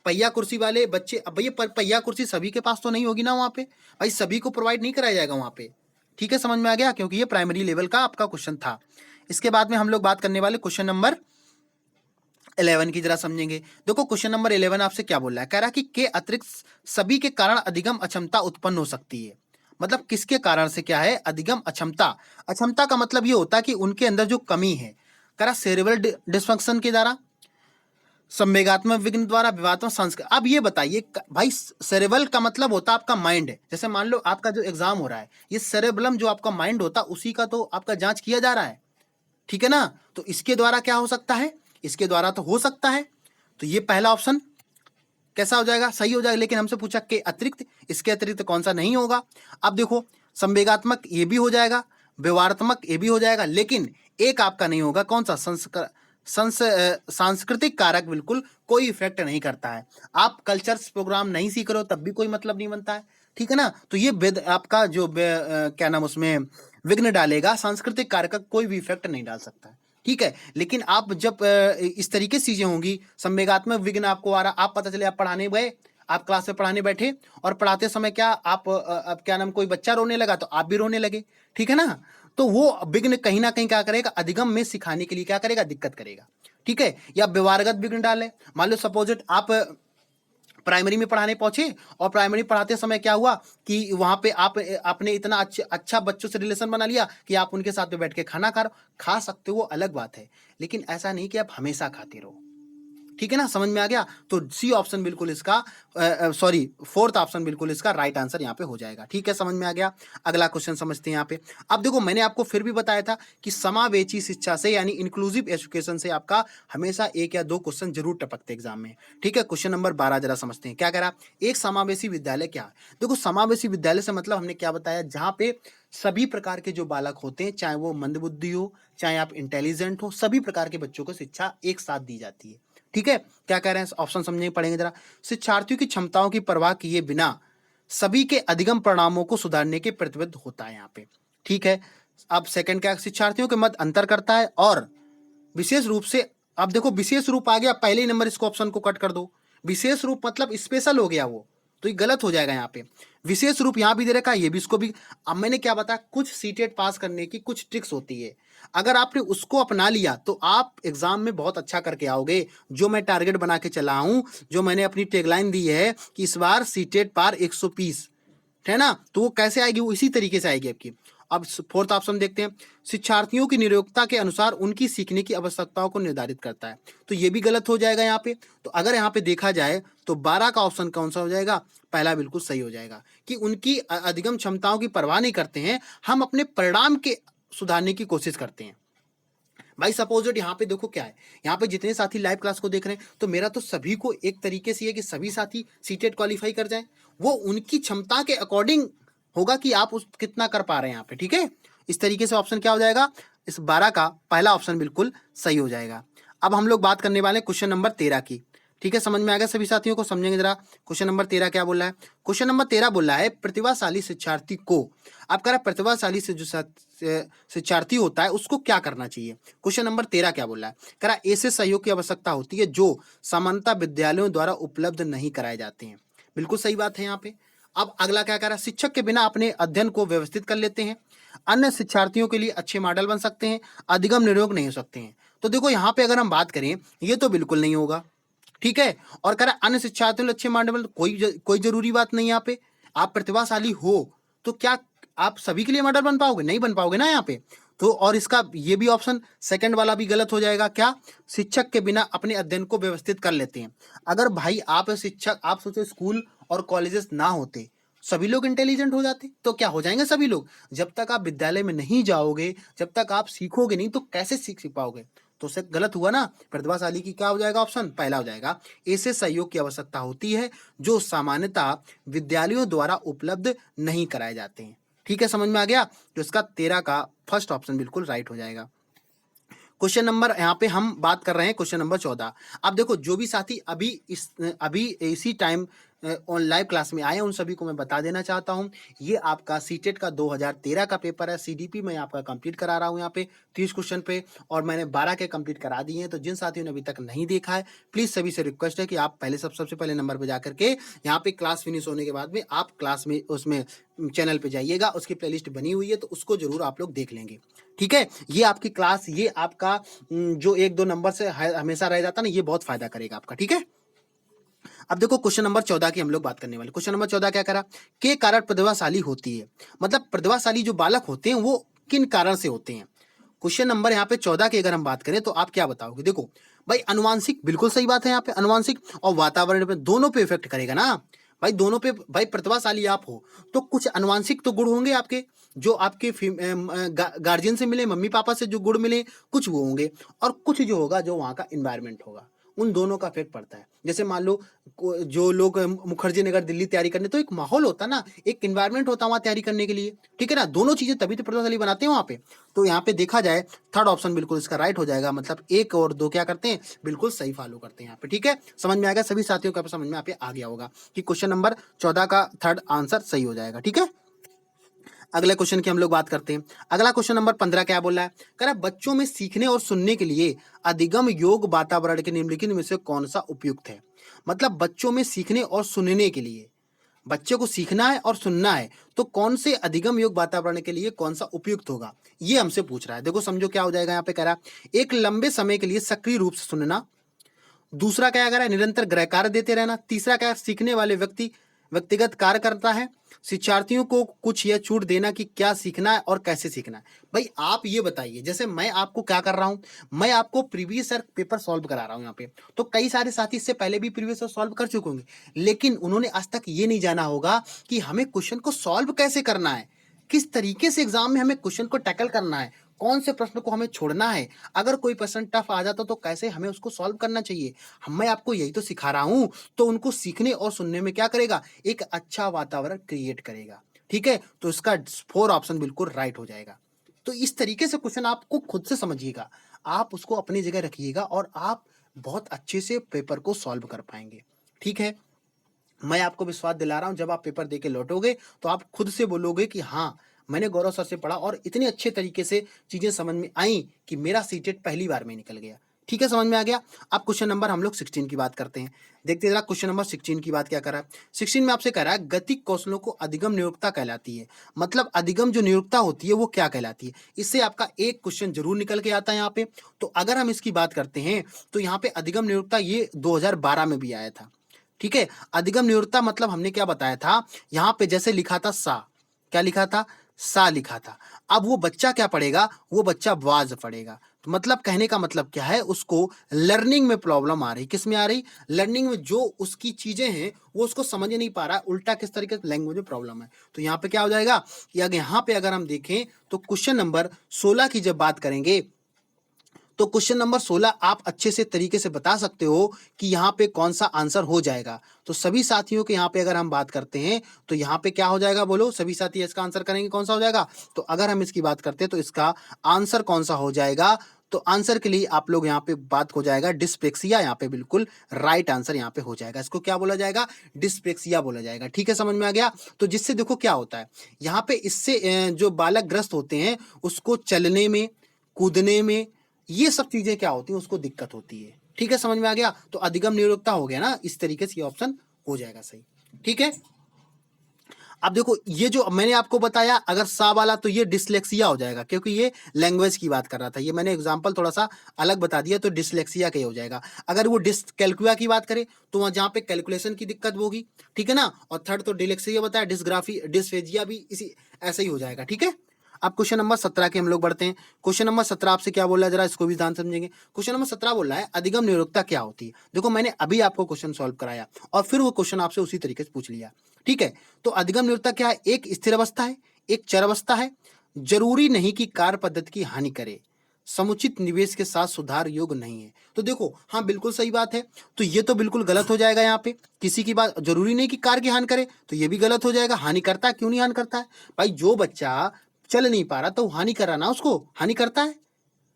पहिया कुर्सी वाले बच्चे, अब भैया पहिया कुर्सी सभी के पास तो नहीं होगी ना वहाँ पे, भाई सभी को प्रोवाइड नहीं कराया जाएगा वहाँ पे, ठीक है, समझ में आ गया, क्योंकि ये प्राइमरी लेवल का आपका क्वेश्चन था। इसके बाद में हम लोग बात करने वाले क्वेश्चन नंबर 11 की जरा समझेंगे। देखो क्वेश्चन नंबर 11 आपसे क्या बोल रहा है, कह रहा है कि के अतिरिक्त सभी के कारण अधिगम अक्षमता उत्पन्न हो सकती है। मतलब किसके कारण से क्या है, अधिगम अक्षमता। अक्षमता का मतलब ये होता है कि उनके अंदर जो कमी है, कह रहा सेरेब्रल डिस्फंक्शन के द्वारा, संवेगात्मक विघ्न द्वारा, विवादात्मक संस्कार। अब ये बताइए भाई, सेरेबल का मतलब होता है आपका माइंड है। जैसे मान लो आपका जो एग्जाम हो रहा है, ये सेरेबलम जो आपका माइंड होता है उसी का तो आपका जांच किया जा रहा है, ठीक है ना। तो इसके द्वारा क्या हो सकता है, इसके द्वारा तो हो सकता है। तो ये पहला ऑप्शन कैसा हो जाएगा, सही हो जाएगा। लेकिन हमसे पूछा के अतिरिक्त, इसके अतिरिक्त कौन सा नहीं होगा। अब देखो संवेगात्मक ये भी हो जाएगा, व्यवहारात्मक ये भी हो जाएगा, लेकिन एक आपका नहीं होगा, कौन सा, सांस्कृतिक कारक बिल्कुल कोई इफेक्ट नहीं करता है। आप कल्चर्स प्रोग्राम नहीं सीख रहे हो तब भी कोई मतलब नहीं बनता है, ठीक है ना। तो ये आपका जो क्या नाम उसमें विघ्न डालेगा, सांस्कृतिक कारक का कोई भी इफेक्ट नहीं डाल सकता है, ठीक है। लेकिन आप जब इस तरीके से चीजें होंगी, संवेगात्मक विघ्न आपको आ रहा, आप पता चले आप पढ़ाने गए, आप क्लास में पढ़ाने बैठे और पढ़ाते समय क्या आप अब क्या नाम कोई बच्चा रोने लगा तो आप भी रोने लगे, ठीक है ना। तो वो विघ्न कहीं ना कहीं क्या करेगा, अधिगम में सिखाने के लिए क्या करेगा, दिक्कत करेगा, ठीक है। या व्यवहारगत विघ्न डाले, मान लो सपोजिट आप प्राइमरी में पढ़ाने पहुंचे और प्राइमरी पढ़ाते समय क्या हुआ कि वहां पे आपने इतना अच्छा बच्चों से रिलेशन बना लिया कि आप उनके साथ में बैठ के खाना खा सकते हो, वो अलग बात है। लेकिन ऐसा नहीं कि आप हमेशा खाते रहो, ठीक है ना, समझ में आ गया। तो सी ऑप्शन बिल्कुल इसका, सॉरी फोर्थ ऑप्शन बिल्कुल इसका राइट आंसर यहाँ पे हो जाएगा, ठीक है, समझ में आ गया। अगला क्वेश्चन समझते हैं यहाँ पे। अब देखो मैंने आपको फिर भी बताया था कि समावेशी शिक्षा से यानी इंक्लूसिव एजुकेशन से आपका हमेशा एक या दो क्वेश्चन जरूर टपकते एग्जाम में, ठीक है। क्वेश्चन नंबर 12 जरा समझते हैं, क्या कह रहा है, एक समावेशी विद्यालय क्या है। देखो समावेशी विद्यालय से मतलब हमने क्या बताया, जहाँ पे सभी प्रकार के जो बालक होते हैं, चाहे वो मंदबुद्धि हो, चाहे आप इंटेलिजेंट हो, सभी प्रकार के बच्चों को शिक्षा एक साथ दी जाती है, ठीक है। क्या कह रहे हैं, ऑप्शन समझने पड़ेंगे जरा। शिक्षार्थियों की क्षमताओं की परवाह किए बिना सभी के अधिगम परिणामों को सुधारने के प्रतिबद्ध होता है यहाँ पे, ठीक है। अब सेकंड क्या, शिक्षार्थियों के मध्य अंतर करता है और विशेष रूप से, अब देखो विशेष रूप आ गया, पहले ही नंबर इसको ऑप्शन को कट कर दो, विशेष रूप मतलब स्पेशल हो गया वो, तो ये गलत हो जाएगा यहाँ पे। विशेष रूप यहाँ भी दे रखा है, ये भी, इसको भी। अब मैंने क्या बताया, कुछ सीटेट पास करने की कुछ ट्रिक्स होती है, अगर आपने उसको अपना लिया तो आप एग्जाम में बहुत अच्छा करके आओगे। जो मैं टारगेट बना के चला हूं, जो मैंने अपनी टैगलाइन दी है कि इस बार सीटेट पार 120 है ना, तो वो कैसे आएगी, वो इसी तरीके से आएगी आपकी। अब फोर्थ ऑप्शन देखते हैं, शिक्षार्थियों की नियोक्ता के अनुसार उनकी सीखने की आवश्यकताओं को निर्धारित करता है, तो ये भी गलत हो जाएगा यहाँ पे। तो अगर यहाँ पे देखा जाए तो 12 का ऑप्शन कौन सा हो जाएगा, पहला बिल्कुल सही हो जाएगा कि उनकी अधिगम क्षमताओं की परवाह नहीं करते हैं, हम अपने परिणाम के सुधारने की कोशिश करते हैं। भाई सपोजिट यहाँ पे देखो क्या है, यहाँ पे जितने साथी लाइव क्लास को देख रहे हैं, तो मेरा तो सभी को एक तरीके से है कि सभी साथी सीटेट क्वालिफाई कर जाएं, वो उनकी क्षमता के अकॉर्डिंग होगा कि आप उस कितना कर पा रहे हैं यहाँ पे, ठीक है। इस तरीके से ऑप्शन क्या हो जाएगा, इस 12 का पहला ऑप्शन बिल्कुल सही हो जाएगा। अब हम लोग बात करने वाले हैं क्वेश्चन नंबर 13 की, ठीक है, समझ में आ गया सभी साथियों को, समझेंगे जरा। क्वेश्चन नंबर 13 क्या बोल रहा है, क्वेश्चन नंबर 13 बोल रहा है प्रतिभाशाली शिक्षार्थी को, आप कह रहे हैं प्रतिभाशाली से जो शिक्षार्थी होता है उसको क्या करना चाहिए। क्वेश्चन नंबर 13 क्या बोल रहा है, कह रहा है ऐसे सहयोग की आवश्यकता होती है जो सामान्यतः विद्यालयों द्वारा उपलब्ध नहीं कराए जाते हैं, बिल्कुल सही बात है यहाँ पे। अब अगला क्या कह रहा है, शिक्षक के बिना अपने अध्ययन को व्यवस्थित कर लेते हैं, अन्य शिक्षार्थियों के लिए अच्छे मॉडल बन सकते हैं, अधिगम निरोग नहीं हो सकते हैं। तो देखो यहाँ पे अगर हम बात करें, ये तो बिल्कुल नहीं होगा, ठीक है। और कह रहा अन्य शिक्षार्थियों अच्छे मॉडल, कोई जरूरी बात नहीं यहाँ पे। आप प्रतिभाशाली हो तो क्या आप सभी के लिए मॉडल बन पाओगे, नहीं बन पाओगे ना यहाँ पे। तो और इसका ये भी ऑप्शन सेकंड वाला भी गलत हो जाएगा। क्या? शिक्षक के बिना अपने अध्ययन को व्यवस्थित कर लेते हैं। अगर भाई आप शिक्षक, आप सोचो स्कूल और कॉलेजेस ना होते, सभी लोग इंटेलिजेंट हो जाते, तो क्या हो जाएंगे सभी लोग? जब तक आप विद्यालय में नहीं जाओगे, जब तक आप सीखोगे नहीं, तो कैसे सीख पाओगे? तो उससे गलत हुआ ना। प्रतिभाशाली की क्या हो जाएगा ऑप्शन? पहला हो जाएगा। ऐसे सहयोग की आवश्यकता होती है जो सामान्यतः विद्यालयों द्वारा उपलब्ध नहीं कराए जाते हैं। ठीक है, समझ में आ गया? तो इसका 13 का फर्स्ट ऑप्शन बिल्कुल राइट हो जाएगा। क्वेश्चन नंबर, यहाँ पे हम बात कर रहे हैं क्वेश्चन नंबर 14। अब देखो, जो भी साथी अभी इसी टाइम ऑन लाइव क्लास में आए हैं, उन सभी को मैं बता देना चाहता हूं, ये आपका सीटेट का 2013 का पेपर है। सीडीपी मैं आपका कंप्लीट करा रहा हूं यहाँ पे 30 क्वेश्चन पे, और मैंने 12 के कंप्लीट करा दिए हैं। तो जिन साथियों ने अभी तक नहीं देखा है, प्लीज सभी से रिक्वेस्ट है कि आप पहले सबसे पहले नंबर पे जाकर के यहाँ पे क्लास फिनिश होने के बाद में आप क्लास में उसमें चैनल पे जाइएगा, उसकी प्लेलिस्ट बनी हुई है, तो उसको जरूर आप लोग देख लेंगे। ठीक है, ये आपकी क्लास, ये आपका जो 1-2 नंबर से हमेशा रह जाता ना, ये बहुत फायदा करेगा आपका। ठीक है, अब देखो क्वेश्चन नंबर 14 की हम लोग बात करने वाले। क्वेश्चन नंबर 14 क्या करा? के कारण प्रतिभाशाली होती है, मतलब प्रतिभाशाली जो बालक होते हैं वो किन कारण से होते हैं। क्वेश्चन नंबर यहाँ पे 14 की अगर हम बात करें तो आप क्या बताओगे? देखो भाई, अनुवांशिक बिल्कुल सही बात है, यहाँ पे अनुवांशिक और वातावरण पे दोनों पे इफेक्ट करेगा ना भाई, दोनों पे। भाई प्रतिभाशाली आप हो तो कुछ अनुवांशिक तो गुण होंगे आपके, जो आपके गार्जियन से मिले, मम्मी पापा से जो गुण मिले, कुछ वो होंगे, और कुछ जो होगा जो वहाँ का इन्वायरमेंट होगा, उन दोनों का इफेक्ट पड़ता है। जैसे मान लो जो लोग मुखर्जी नगर दिल्ली तैयारी करने, तो एक माहौल होता है ना, एक इन्वायरमेंट होता है वहाँ तैयारी करने के लिए। ठीक है ना, दोनों चीजें तभी तो प्रतिभाशाली बनाते हैं वहाँ पे। तो यहाँ पे देखा जाए, थर्ड ऑप्शन बिल्कुल इसका राइट हो जाएगा, मतलब 1 और 2 क्या करते हैं, बिल्कुल सही फॉलो करते हैं यहाँ पे। ठीक है, समझ में आएगा सभी साथियों को? समझ में यहाँ पे आ गया होगा कि क्वेश्चन नंबर 14 का थर्ड आंसर सही हो जाएगा। ठीक है, अगले क्वेश्चन की हम लोग बात करते हैं। अगला क्वेश्चन नंबर 15 क्या बोल रहा है? कह रहा है बच्चों में सीखने और सुनने के लिए अधिगम योग वातावरण के निम्नलिखित में से कौन सा उपयुक्त है। मतलब बच्चों में सीखने और सुनने के लिए, बच्चे को सीखना है और सुनना है, तो कौन से अधिगम योग वातावरण के लिए कौन सा उपयुक्त होगा, ये हमसे पूछ रहा है। देखो समझो क्या हो जाएगा यहाँ पे। कह रहा है एक लंबे समय के लिए सक्रिय रूप से सुनना, दूसरा क्या कह रहा है, निरंतर गृह कार्य देते रहना, तीसरा क्या है, सीखने वाले व्यक्ति व्यक्तिगत कार्य करता है, शिक्षार्थियों को कुछ यह छूट देना कि क्या सीखना है और कैसे सीखना है। भाई आप ये बताइए, जैसे मैं आपको क्या कर रहा हूं, मैं आपको प्रीवियस ईयर पेपर सॉल्व करा रहा हूं यहाँ पे, तो कई सारे साथी इससे पहले भी प्रीवियस ईयर सॉल्व कर चुके होंगे, लेकिन उन्होंने आज तक ये नहीं जाना होगा कि हमें क्वेश्चन को सॉल्व कैसे करना है, किस तरीके से एग्जाम में हमें क्वेश्चन को टैकल करना है, कौन से प्रश्न को हमें छोड़ना है, अगर कोई प्रश्न टफ आ जाता तो कैसे हमें उसको सॉल्व करना चाहिए। मैं आपको यही तो सिखा रहा हूं, तो उनको सीखने और सुनने में क्या करेगा, एक अच्छा वातावरण क्रिएट करेगा। ठीक है, तो इसका 4 ऑप्शन बिल्कुल राइट हो जाएगा। तो इस तरीके से क्वेश्चन आपको खुद से समझिएगा, आप उसको अपनी जगह रखिएगा और आप बहुत अच्छे से पेपर को सॉल्व कर पाएंगे। ठीक है, मैं आपको विश्वास दिला रहा हूं, जब आप पेपर देके लौटोगे तो आप खुद से बोलोगे कि हाँ, मैंने गौरव सर से पढ़ा और इतने अच्छे तरीके से चीजें समझ में आई कि मेरा सीटेट पहली बार में निकल गया। ठीक है, समझ में आ गया। अब क्वेश्चन नंबर हम लोग 16 की बात करते हैं। देखते जरा क्वेश्चन नंबर 16 की बात क्या कर रहा है। 16 में आपसे कह रहा है गतिक कौशलों को अधिगम नियोक्ता कहलाती है। मतलब अधिगम जो नियोक्ता होती है वो क्या कहलाती है, इससे आपका एक क्वेश्चन जरूर निकल के आता है यहाँ पे। तो अगर हम इसकी बात करते हैं तो यहाँ पे अधिगम नियोक्ता ये 2012 में भी आया था। ठीक है, अधिगम निवृत्ता मतलब हमने क्या बताया था, यहां पे जैसे लिखा था सा, क्या लिखा था, सा लिखा था। अब वो बच्चा क्या पढ़ेगा, वो बच्चा वाज पढ़ेगा। तो मतलब कहने का मतलब क्या है, उसको लर्निंग में प्रॉब्लम आ रही, किस में आ रही, लर्निंग में, जो उसकी चीजें हैं वो उसको समझ नहीं पा रहा, उल्टा किस तरीके से लैंग्वेज में प्रॉब्लम है। तो यहाँ पे क्या हो जाएगा कि अगर यहाँ पे अगर हम देखें तो क्वेश्चन नंबर 16 की जब बात करेंगे तो क्वेश्चन नंबर 16 आप अच्छे से तरीके से बता सकते हो कि यहाँ पे कौन सा आंसर हो जाएगा। तो सभी साथियों के यहाँ पे अगर हम बात करते हैं तो यहाँ पे क्या हो जाएगा, बोलो सभी साथी इसका आंसर करेंगे, कौन सा हो जाएगा। तो अगर हम इसकी बात करते हैं तो इसका आंसर कौन सा हो जाएगा, तो आंसर के लिए आप लोग यहाँ पे बात हो जाएगा डिस्पेक्सिया, यहाँ पे बिल्कुल राइट आंसर यहाँ पे हो जाएगा। इसको क्या बोला जाएगा, डिस्पेक्सिया बोला जाएगा। ठीक है, समझ में आ गया। तो जिससे देखो क्या होता है यहाँ पे, इससे जो बालक ग्रस्त होते हैं उसको चलने में, कूदने में, ये सब चीजें क्या होती हैं, उसको दिक्कत होती है। ठीक है, समझ में आ गया। तो अधिगम नियोक्ता हो गया ना, इस तरीके से ये ऑप्शन हो जाएगा सही। ठीक है, अब देखो ये जो मैंने आपको बताया, अगर सा वाला तो ये डिसलेक्सिया हो जाएगा, क्योंकि ये लैंग्वेज की बात कर रहा था, ये मैंने एग्जांपल थोड़ा सा अलग बता दिया, तो डिसलेक्सिया का हो जाएगा। अगर वो डिसकैल्कुआ की बात करें तो वहां जहां पे कैलकुलेशन की दिक्कत होगी। ठीक है ना, और थर्ड तो डिलेक्सिया बताया, डिसग्राफी डिसफेजिया भी इसी ऐसे ही हो जाएगा। ठीक है, अब क्वेश्चन नंबर 17 के हम लोग बढ़ते हैं। क्वेश्चन नंबर 17 आपसे क्या बोल रहा है, जरा इसको भी ध्यान समझेंगे। क्वेश्चन नंबर 17 बोल रहा है अधिगम निरोधकता क्या होती है। देखो मैंने अभी आपको क्वेश्चन सॉल्व कराया और फिर वो क्वेश्चन आपसे उसी तरीके से पूछ लिया, ठीक है। तो अधिगम निरोधकता क्या है, एक स्थिर अवस्था है, एक चर अवस्था है, जरूरी नहीं कि कार्य पद्धति की हानि करे, समुचित निवेश के साथ सुधार योग्य नहीं है। तो देखो हाँ बिल्कुल सही बात है। तो ये तो बिल्कुल गलत हो जाएगा यहाँ पे, किसी की बात जरूरी नहीं कि कार की हानि करे, तो ये भी गलत हो जाएगा। हानि करता है, क्यों नहीं हानि करता है भाई, जो बच्चा चल नहीं पा रहा तो हानि कर रहा ना, उसको हानि करता है,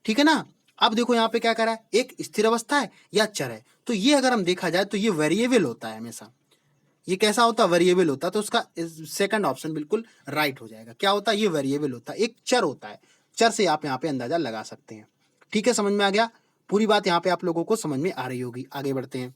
ठीक है ना। अब देखो यहाँ पे क्या करा है, एक स्थिर अवस्था है या चर है। तो ये अगर हम देखा जाए तो ये वेरिएबल होता है हमेशा। ये कैसा होता है, वेरिएबल होता है। तो उसका सेकंड ऑप्शन बिल्कुल राइट हो जाएगा। क्या होता है, ये वेरिएबल होता है, एक चर होता है। चर से आप यहाँ पे अंदाजा लगा सकते हैं, ठीक है। समझ में आ गया, पूरी बात यहाँ पे आप लोगों को समझ में आ रही होगी। आगे बढ़ते हैं।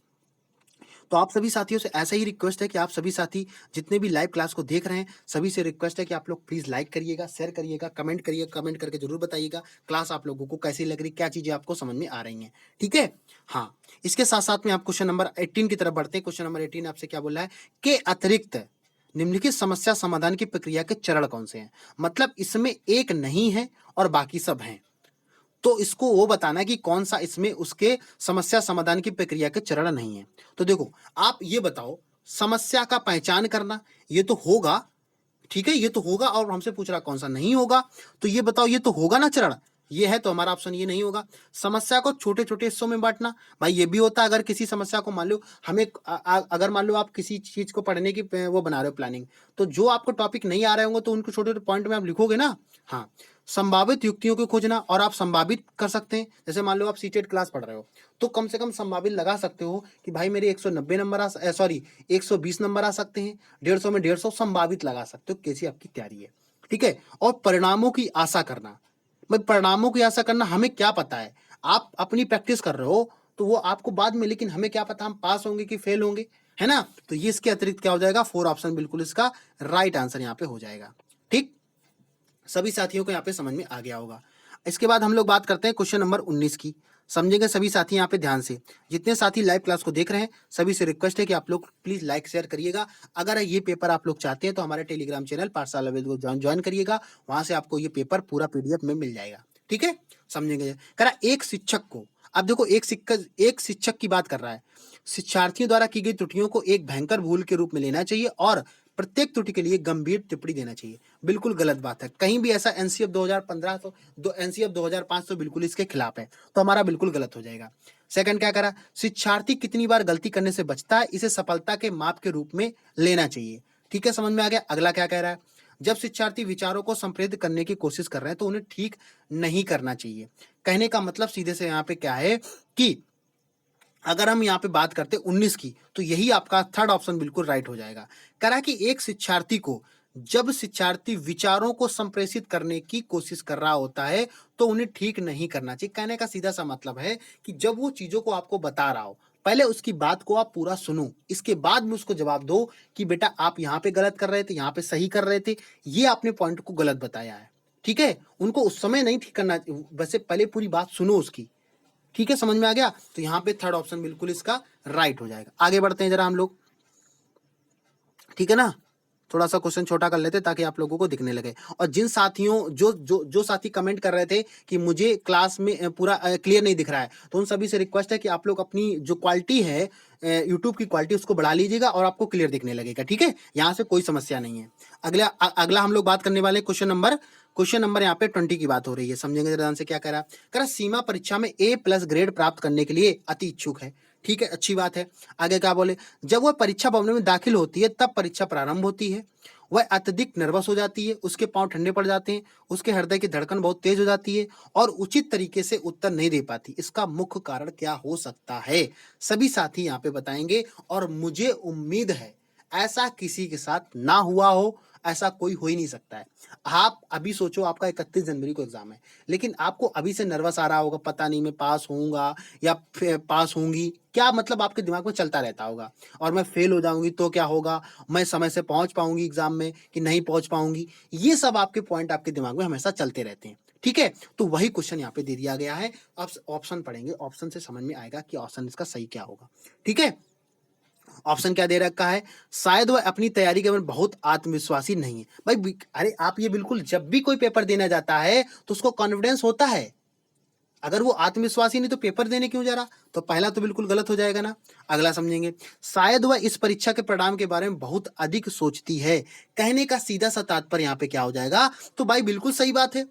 तो आप सभी साथियों से ऐसा ही रिक्वेस्ट है कि आप सभी साथी जितने भी लाइव क्लास को देख रहे हैं, सभी से रिक्वेस्ट है कि आप लोग प्लीज लाइक करिएगा, शेयर करिएगा, कमेंट करिएगा, कमेंट करके जरूर बताइएगा क्लास आप लोगों को कैसी लग रही, क्या चीजें आपको समझ में आ रही हैं, ठीक है। हाँ, इसके साथ साथ में आप क्वेश्चन नंबर 18 की तरफ बढ़ते हैं। क्वेश्चन नंबर 18 आपसे क्या बोला है, के अतिरिक्त निम्नलिखित समस्या समाधान की प्रक्रिया के चरण कौन से हैं। मतलब इसमें एक नहीं है और बाकी सब हैं, तो इसको वो बताना है कि कौन सा इसमें उसके समस्या समाधान की प्रक्रिया के चरण नहीं है। तो देखो आप ये बताओ, समस्या का पहचान करना ये तो होगा, ठीक है, ये तो होगा। और हमसे पूछ रहा कौन सा नहीं होगा, तो ये बताओ ये तो होगा ना चरण, ये है तो हमारा ऑप्शन ये नहीं होगा। समस्या को छोटे छोटे हिस्सों में बांटना, भाई ये भी होता है। अगर किसी समस्या को मान लो हमें अगर मान लो आप किसी चीज को पढ़ने की वो बना रहे हो प्लानिंग, तो जो आपको टॉपिक नहीं आ रहे होंगे तो उनको छोटे छोटे पॉइंट में आप लिखोगे ना। हाँ, संभावित युक्तियों को खोजना, और आप संभावित कर सकते हैं। जैसे मान लो आप सीटेट क्लास पढ़ रहे हो, तो कम से कम संभावित लगा सकते हो कि भाई मेरे 190 नंबर सॉरी 120 नंबर आ सकते हैं, 150 में 150 संभावित लगा सकते हो, कैसी आपकी तैयारी है, ठीक है। और परिणामों की आशा करना, भाई परिणामों की आशा करना, हमें क्या पता है, आप अपनी प्रैक्टिस कर रहे हो तो वो आपको बाद में, लेकिन हमें क्या पता हम पास होंगे कि फेल होंगे, है ना। तो ये इसके अतिरिक्त क्या हो जाएगा, 4 ऑप्शन बिल्कुल इसका राइट आंसर यहाँ पे हो जाएगा, ठीक। सभी साथियों को यहाँ पे समझ में आ गया होगा। इसके बाद हम लोग बात करते हैं क्वेश्चन नंबर 19 की। समझेंगे सभी साथी यहाँ पे ध्यान से, जितने साथी लाइव क्लास को देख रहे हैं सभी से रिक्वेस्ट है कि आप लोग प्लीज लाइक शेयर करिएगा। अगर ये पेपर आप लोग चाहते हैं तो हमारे टेलीग्राम चैनल पाठशाला वेद को ज्वाइन करिएगा, वहां से आपको ये पेपर पूरा पीडीएफ में मिल जाएगा, ठीक है। समझेंगे करा एक शिक्षक को, अब देखो एक शिक्षक की बात कर रहा है, शिक्षार्थियों द्वारा की गई त्रुटियों को एक भयंकर भूल के रूप में लेना चाहिए और प्रत्येक त्रुटि के लिए गंभीर टिप्पणी देना चाहिए। बिल्कुल गलत बात है, कहीं भी ऐसा एनसीएफ 2015 तो एनसीएफ 2005 तो बिल्कुल इसके खिलाफ है, तो हमारा बिल्कुल गलत हो जाएगा। सेकंड क्या करा, शिक्षार्थी कितनी बार गलती करने से बचता है, इसे सफलता के माप के रूप में लेना चाहिए, ठीक है। समझ में आ गया। अगला क्या कह रहा है, जब शिक्षार्थी विचारों को संप्रेरित करने की कोशिश कर रहे हैं तो उन्हें ठीक नहीं करना चाहिए। कहने का मतलब सीधे से यहाँ पे क्या है कि अगर हम यहाँ पे बात करते हैं 19 की, तो यही आपका थर्ड ऑप्शन बिल्कुल राइट हो जाएगा। करा कि एक शिक्षार्थी को, जब शिक्षार्थी विचारों को संप्रेषित करने की कोशिश कर रहा होता है तो उन्हें ठीक नहीं करना चाहिए। कहने का सीधा सा मतलब है कि जब वो चीजों को आपको बता रहा हो, पहले उसकी बात को आप पूरा सुनो, इसके बाद में उसको जवाब दो कि बेटा आप यहाँ पे गलत कर रहे थे, यहाँ पे सही कर रहे थे, ये आपने पॉइंट को गलत बताया है, ठीक है। उनको उस समय नहीं ठीक करना, वैसे पहले पूरी बात सुनो उसकी, ठीक है। समझ में आ गया। तो यहाँ पे थर्ड ऑप्शन बिल्कुल इसका राइट हो जाएगा। आगे बढ़ते हैं जरा हम लोग, ठीक है ना। थोड़ा सा क्वेश्चन छोटा कर लेते ताकि आप लोगों को दिखने लगे। और जिन साथियों जो साथी कमेंट कर रहे थे कि मुझे क्लास में पूरा क्लियर नहीं दिख रहा है, तो उन सभी से रिक्वेस्ट है कि आप लोग अपनी जो क्वालिटी है यूट्यूब की क्वालिटी उसको बढ़ा लीजिएगा और आपको क्लियर दिखने लगेगा, ठीक है। यहाँ से कोई समस्या नहीं है। अगला हम लोग बात करने वाले क्वेश्चन नंबर यहाँ पे 20 की बात हो रही है। समझेंगे जरा ध्यान से। क्या कह रहा है, सीमा परीक्षा में A+ ग्रेड प्राप्त करने के लिए अति इच्छुक है, ठीक है, अच्छी बात है। आगे क्या बोले, जब वह परीक्षा भवन में दाखिल होती है तब परीक्षा प्रारंभ होती है, वह अत्यधिक नर्वस हो जाती है, उसके पांव ठंडे पड़ जाते हैं, उसके हृदय की धड़कन बहुत तेज हो जाती है और उचित तरीके से उत्तर नहीं दे पाती। इसका मुख्य कारण क्या हो सकता है, सभी साथी यहाँ पे बताएंगे। और मुझे उम्मीद है ऐसा किसी के साथ ना हुआ हो, ऐसा कोई हो ही नहीं सकता है। आप अभी सोचो आपका 31 जनवरी को एग्जाम है, लेकिन आपको अभी से नर्वस आ रहा होगा, पता नहीं मैं पास होऊंगा या पास होंगी, क्या मतलब आपके दिमाग में चलता रहता होगा। और मैं फेल हो जाऊंगी तो क्या होगा, मैं समय से पहुंच पाऊंगी एग्जाम में कि नहीं पहुंच पाऊंगी, ये सब आपके पॉइंट आपके दिमाग में हमेशा चलते रहते हैं, ठीक है। तो वही क्वेश्चन यहाँ पे दे दिया गया है। अब ऑप्शन पढ़ेंगे, ऑप्शन से समझ में आएगा कि ऑप्शन इसका सही क्या होगा, ठीक है। ऑप्शन क्या दे रखा है, शायद वह अपनी तैयारी के बारे में बहुत आत्मविश्वासी नहीं है। भाई अरे आप ये बिल्कुल, जब भी कोई पेपर देने जाता है तो उसको कॉन्फिडेंस होता है। अगर वो आत्मविश्वासी नहीं तो पेपर देने क्यों जा रहा? तो पहला तो बिल्कुल गलत हो जाएगा ना। अगला समझेंगे, शायद वह इस परीक्षा के परिणाम के बारे में बहुत अधिक सोचती है। कहने का सीधा सा तात्पर्य यहाँ पे क्या हो जाएगा? तो भाई बिल्कुल सही बात है।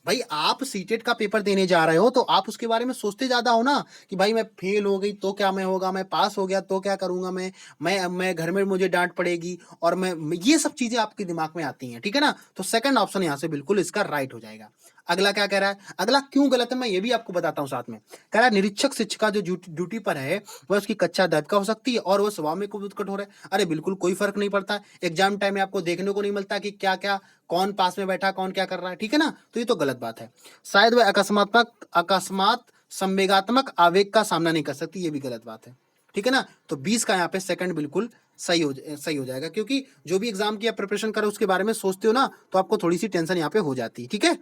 भाई आप सीटेट का पेपर देने जा रहे हो तो आप उसके बारे में सोचते ज्यादा हो ना, कि भाई मैं फेल हो गई तो क्या मैं होगा, मैं पास हो गया तो क्या करूंगा, मैं घर में मुझे डांट पड़ेगी, और ये सब चीजें आपके दिमाग में आती हैं, ठीक है ना। तो सेकंड ऑप्शन यहाँ से बिल्कुल इसका राइट हो जाएगा। अगला क्या कह रहा है, अगला क्यों गलत है मैं ये भी आपको बताता हूँ साथ में। कह रहा है निरीक्षक शिक्षिका जो ड्यूटी पर है वह उसकी कक्षा अध्यापिका हो सकती है और वह स्वभाव में खूब कठोर है। अरे बिल्कुल कोई फर्क नहीं पड़ता, एग्जाम टाइम में आपको देखने को नहीं मिलता कि क्या क्या कौन पास में बैठा कौन क्या कर रहा है, ठीक है ना। तो ये तो गलत बात है। शायद वह अकस्मात संवेगात्मक आवेग का सामना नहीं कर सकती, ये भी गलत बात है, ठीक है ना। तो 20 का यहाँ पे सेकंड बिल्कुल सही हो जाएगा, क्योंकि जो भी एग्जाम की आप प्रिपरेशन करो उसके बारे में सोचते हो ना, तो आपको थोड़ी सी टेंशन यहाँ पे हो जाती है, ठीक है।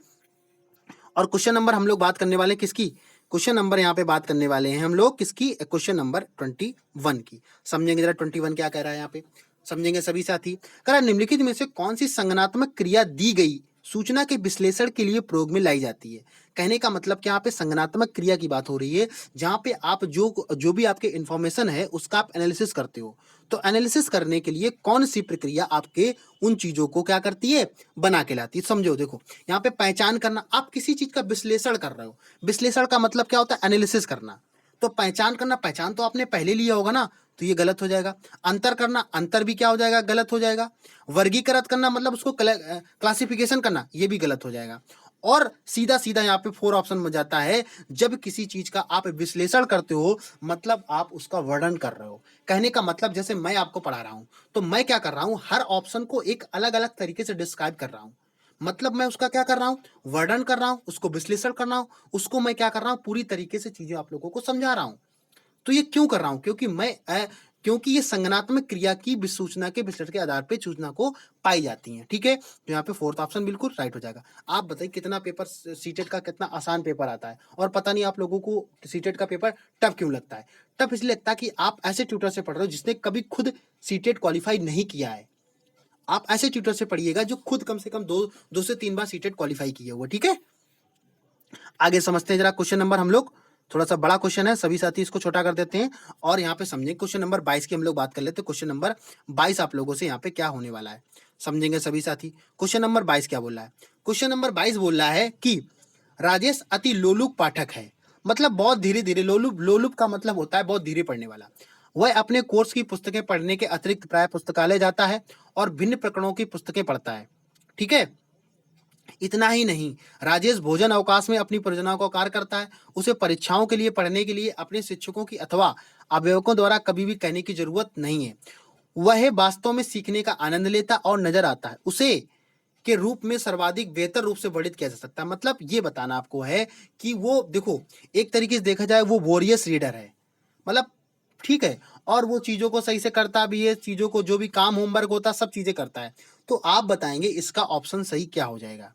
और क्वेश्चन नंबर हम लोग बात करने वाले हैं किसकी, क्वेश्चन नंबर यहाँ पे बात करने वाले हैं हम लोग किसकी, क्वेश्चन नंबर 21 की। समझेंगे जरा 21 क्या कह रहा है यहाँ पे, समझेंगे सभी साथी। कह रहा है निम्नलिखित में से कौन सी संगनात्मक क्रिया दी गई सूचना के विश्लेषण के लिए प्रयोग में लाई जाती है। कहने का मतलब कि यहाँ पे संगनात्मक क्रिया की बात हो रही है, जहाँ पे आप जो जो भी आपके इंफॉर्मेशन है उसका आप एनालिसिस करते हो। तो एनालिसिस करने के लिए कौन सी प्रक्रिया आपके उन चीजों को क्या करती है, बना के लाती है। समझो देखो यहाँ पे पहचान करना, आप किसी चीज का विश्लेषण कर रहे हो, विश्लेषण का मतलब क्या होता है, एनालिसिस करना। तो पहचान करना, पहचान तो आपने पहले लिया होगा ना, तो ये गलत हो जाएगा। अंतर करना, अंतर भी क्या हो जाएगा, गलत हो जाएगा। वर्गीकृत करना मतलब उसको क्लासिफिकेशन करना, ये भी गलत हो जाएगा। और सीधा सीधा यहाँ पे 4 ऑप्शन में जाता है, जब किसी चीज का आप विश्लेषण करते हो मतलब आप उसका वर्णन कर रहे हो। कहने का मतलब जैसे मैं आपको पढ़ा रहा हूं तो मैं क्या कर रहा हूं, हर ऑप्शन को एक अलग अलग तरीके से डिस्क्राइब कर रहा हूं। मतलब मैं उसका क्या कर रहा हूं, वर्णन कर रहा हूं, उसको विश्लेषण कर रहा हूं, उसको मैं क्या कर रहा हूं, पूरी तरीके से चीजें आप लोगों को समझा रहा हूं। तो ये क्यों कर रहा हूं, क्योंकि ये संगनात्मक क्रिया की सूचना के विश्लेषण के आधार पर सूचना को पाई जाती है, ठीक है। तो यहाँ पे 4th ऑप्शन बिल्कुल राइट हो जाएगा। आप बताइए कितना पेपर सीटेट का कितना आसान पेपर आता है, और पता नहीं आप लोगों को सीटेट का पेपर टफ क्यों लगता है। टफ इसलिए लगता है कि आप ऐसे ट्यूटर से पढ़ रहे हो जिसने कभी खुद सीटेट क्वालिफाई नहीं किया है। आप ऐसे ट्यूटर से पढ़िएगा जो खुद कम से कम 2 से 3 बार सीटेट क्वालिफाई किया हुआ, ठीक है। आगे समझते हैं जरा क्वेश्चन नंबर, हम लोग थोड़ा सा बड़ा क्वेश्चन है, सभी साथी इसको छोटा कर देते हैं और यहाँ पे समझेंगे। क्वेश्चन नंबर 22 की हम लोग बात कर लेते हैं। क्वेश्चन नंबर 22 आप लोगों से यहाँ पे क्या होने वाला है, समझेंगे सभी साथी। क्वेश्चन नंबर 22 क्या बोल रहा है, क्वेश्चन नंबर 22 बोल रहा है कि राजेश अति लोलुप पाठक है, मतलब बहुत धीरे धीरे, लोलुप लोलुप का मतलब होता है बहुत धीरे पढ़ने वाला। वह अपने कोर्स की पुस्तकें पढ़ने के अतिरिक्त प्राय पुस्तकालय जाता है और भिन्न प्रकरणों की पुस्तकें पढ़ता है, ठीक है। इतना ही नहीं, राजेश भोजन अवकाश में अपनी परियोजनाओं का कार्य करता है। उसे परीक्षाओं के लिए पढ़ने के लिए अपने शिक्षकों की अथवा अभिभावकों द्वारा कभी भी कहने की जरूरत नहीं है। वह वास्तव में सीखने का आनंद लेता और नजर आता है। उसे के रूप में सर्वाधिक बेहतर रूप से वर्णित किया जा सकता है। मतलब ये बताना आपको है कि वो देखो, एक तरीके से देखा जाए वो वॉरियस रीडर है, मतलब ठीक है, और वो चीजों को सही से करता भी है, चीजों को जो भी काम होमवर्क होता है सब चीजें करता है। तो आप बताएंगे इसका ऑप्शन सही क्या हो जाएगा,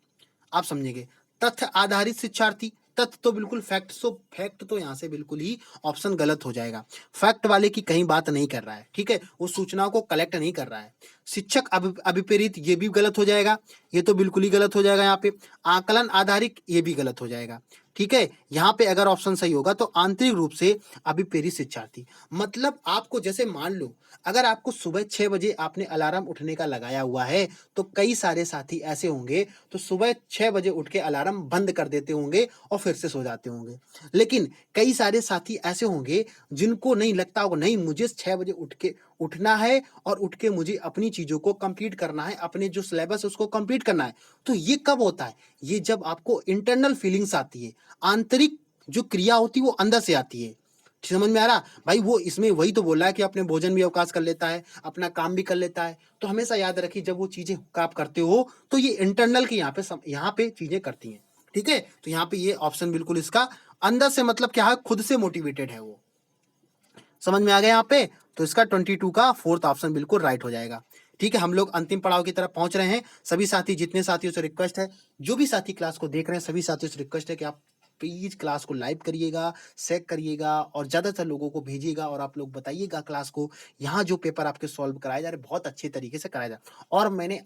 आप समझेंगे। तथ्य आधारित शिक्षार्थी, तथ्य तो बिल्कुल फैक्ट तो यहाँ से बिल्कुल ही ऑप्शन गलत हो जाएगा। फैक्ट वाले की कहीं बात नहीं कर रहा है, ठीक है, वो सूचनाओं को कलेक्ट नहीं कर रहा है। शिक्षक अभिप्रेरित, ये भी गलत हो जाएगा, ये तो बिल्कुल ही गलत हो जाएगा यहाँ पे। आकलन आधारित, ये भी गलत हो जाएगा, ठीक है। यहाँ पे अगर ऑप्शन सही होगा तो आंतरिक रूप से अभिप्रेरित शिक्षार्थी, मतलब आपको जैसे मान लो अगर आपको सुबह 6 बजे आपने अलार्म उठने का लगाया हुआ है, तो कई सारे साथी ऐसे होंगे तो सुबह 6 बजे उठ के अलार्म बंद कर देते होंगे और फिर से सो जाते होंगे। लेकिन कई सारे साथी ऐसे होंगे जिनको नहीं लगता होगा नहीं मुझे 6 बजे उठना है और उठ के मुझे अपनी चीजों को कंप्लीट करना है, अपने जो सिलेबस है उसको कंप्लीट करना है। तो ये कब होता है, ये जब आपको इंटरनल फीलिंग्स आती है, आंतरिक जो क्रिया होती है वो अंदर से आती है। समझ में आ रहा भाई, वो इसमें वही तो बोल रहा है कि अपने भोजन भी अवकाश कर लेता है, अपना काम भी कर लेता है। तो हमेशा याद रखिए जब वो चीजें आप करते हो तो ये इंटरनल की यहाँ पे चीजें करती हैं, ठीक है। तो यहाँ पे ये ऑप्शन बिल्कुल इसका अंदर से मतलब क्या है, खुद से मोटिवेटेड है वो, समझ में आ गया यहाँ पे। तो इसका 22 का 4th ऑप्शन बिल्कुल राइट हो जाएगा, ठीक है। हम लोग अंतिम पड़ाव की तरफ पहुंच रहे हैं। सभी साथी, जितने साथियों से रिक्वेस्ट है, जो भी साथी क्लास को देख रहे हैं सभी साथियों से रिक्वेस्ट है कि आप प्लीज़ क्लास को लाइव करिएगा, शेयर करिएगा और ज़्यादातर लोगों को भेजिएगा और आप लोग बताइएगा क्लास को, यहाँ जो पेपर आपके सॉल्व कराए जा रहे हैं, बहुत अच्छे तरीके से कराया जा रहा है। और मैंने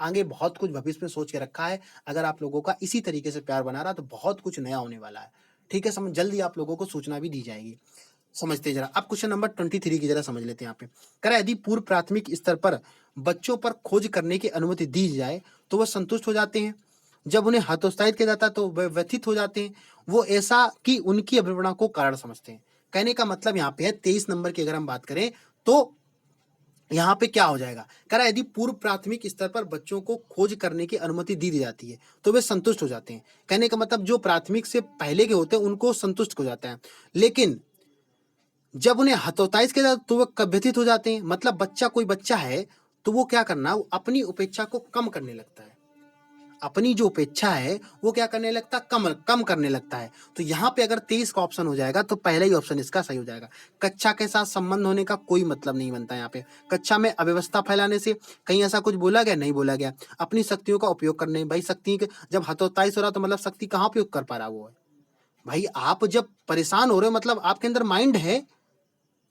आगे बहुत कुछ भविष्य में सोच के रखा है। अगर आप लोगों का इसी तरीके से प्यार बना रहा तो बहुत कुछ नया होने वाला है। ठीक है? जल्दी आप लोगों को सूचना भी दी जाएगी। समझते हैं जरा। अब क्वेश्चन नंबर 23 की जरा समझ लेते हैं यहाँ पे। कह रहा है यदि पूर्व प्राथमिक स्तर पर बच्चों पर खोज करने की अनुमति दी जाए तो वह संतुष्ट हो जाते हैं। जब उन्हें हतोत्साहित किया जाता है तो वह व्यथित हो जाते हैं। वो ऐसा कि उनकी अभिप्रेरणा को कारण समझते हैं। कहने का मतलब यहाँ पे है 23 नंबर की अगर हम बात करें तो यहाँ पे क्या हो जाएगा? कह रहा है यदि पूर्व प्राथमिक स्तर पर बच्चों को खोज करने की अनुमति दी जाती है तो वे संतुष्ट हो जाते हैं। कहने का मतलब जो प्राथमिक से पहले के होते हैं उनको संतुष्ट हो जाता है। लेकिन जब उन्हें हतोत्साहित किया जाता है तो वो व्यथित हो जाते हैं। मतलब कोई बच्चा है तो वो क्या करना, वो अपनी उपेक्षा को कम करने लगता है। अपनी जो उपेक्षा है वो क्या करने लगता है, कम करने लगता है। तो यहाँ पे अगर 23 का ऑप्शन हो जाएगा तो पहला ही ऑप्शन इसका सही हो जाएगा। कक्षा के साथ संबंध होने का कोई मतलब नहीं बनता। यहाँ पे कक्षा में अव्यवस्था फैलाने से कहीं ऐसा कुछ बोला गया, नहीं बोला गया। अपनी शक्तियों का उपयोग करने, भाई शक्ति जब हतोत्साहित हो रहा तो मतलब शक्ति कहाँ उपयोग कर पा रहा वो है। भाई आप जब परेशान हो रहे हो मतलब आपके अंदर माइंड है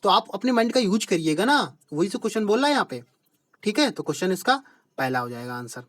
तो आप अपने माइंड का यूज करिएगा ना। वही से क्वेश्चन बोल रहा है यहाँ पे। ठीक है, तो क्वेश्चन इसका पहला हो जाएगा आंसर।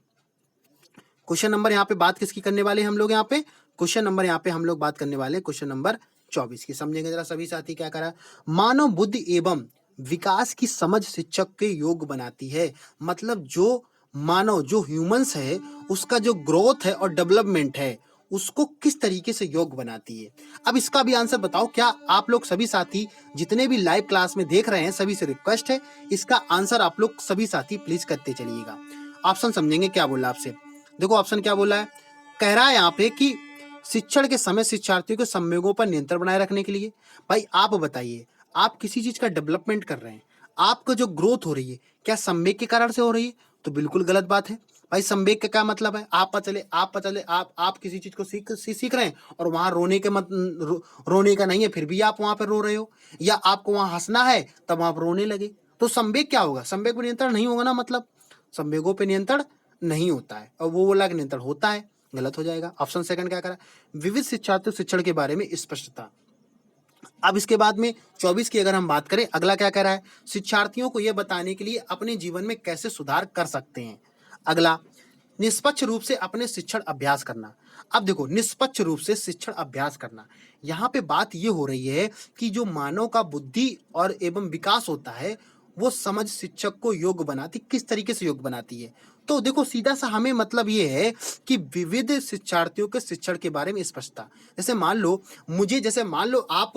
क्वेश्चन नंबर यहाँ पे बात किसकी करने वाले हैं हम लोग? यहाँ पे क्वेश्चन नंबर यहाँ पे हम लोग बात करने वाले हैं क्वेश्चन नंबर 24 की। समझेंगे जरा सभी साथी क्या करा। मानव बुद्धि एवं विकास की समझ शिक्षक के योग बनाती है। मतलब जो मानव, जो ह्यूमंस है, उसका जो ग्रोथ है और डेवलपमेंट है उसको किस तरीके से योग बनाती है। अब इसका भी आंसर बताओ। क्या आप लोग सभी साथी जितने भी लाइव क्लास में देख रहे हैं सभी से रिक्वेस्ट है इसका आंसर आप लोग सभी साथी प्लीज करते चलिएगा। ऑप्शन समझेंगे क्या बोला आपसे। देखो ऑप्शन क्या बोला है। कह रहा है यहाँ पे कि शिक्षण के समय शिक्षार्थियों के संवेगों पर नियंत्रण बनाए रखने के लिए। भाई आप बताइए, आप किसी चीज का डेवलपमेंट कर रहे हैं, आपका जो ग्रोथ हो रही है क्या संवेग के कारण से हो रही है? तो बिल्कुल गलत बात है। भाई संवेग का क्या मतलब है? आप पता चले आप किसी चीज को सीख रहे हैं और वहां रोने का नहीं है फिर भी आप वहां पर रो रहे हो, या आपको वहां हंसना है तब आप रोने लगे, तो संवेग क्या होगा? संवेग पर नियंत्रण नहीं होगा ना। मतलब संवेगों पर नियंत्रण नहीं होता है और वो बोला कि नियंत्रण होता है, गलत हो जाएगा। ऑप्शन सेकंड क्या करा, विविध शिक्षार्थियों शिक्षण के बारे में स्पष्टता। अब इसके बाद में 24 की अगर हम बात करें, अगला क्या कह रहा है, शिक्षार्थियों को यह बताने के लिए अपने जीवन में कैसे सुधार कर सकते हैं। अगला, निष्पक्ष रूप से अपने शिक्षण अभ्यास करना। अब देखो निष्पक्ष रूप से शिक्षण अभ्यास करना, यहाँ पे बात ये हो रही है कि जो मानव का बुद्धि और एवं विकास होता है वो समझ शिक्षक को योग्य बनाती, किस तरीके से योग्य बनाती है। तो देखो सीधा सा हमें मतलब ये है कि विविध शिक्षार्थियों के शिक्षण के बारे में स्पष्टता। जैसे मान लो आप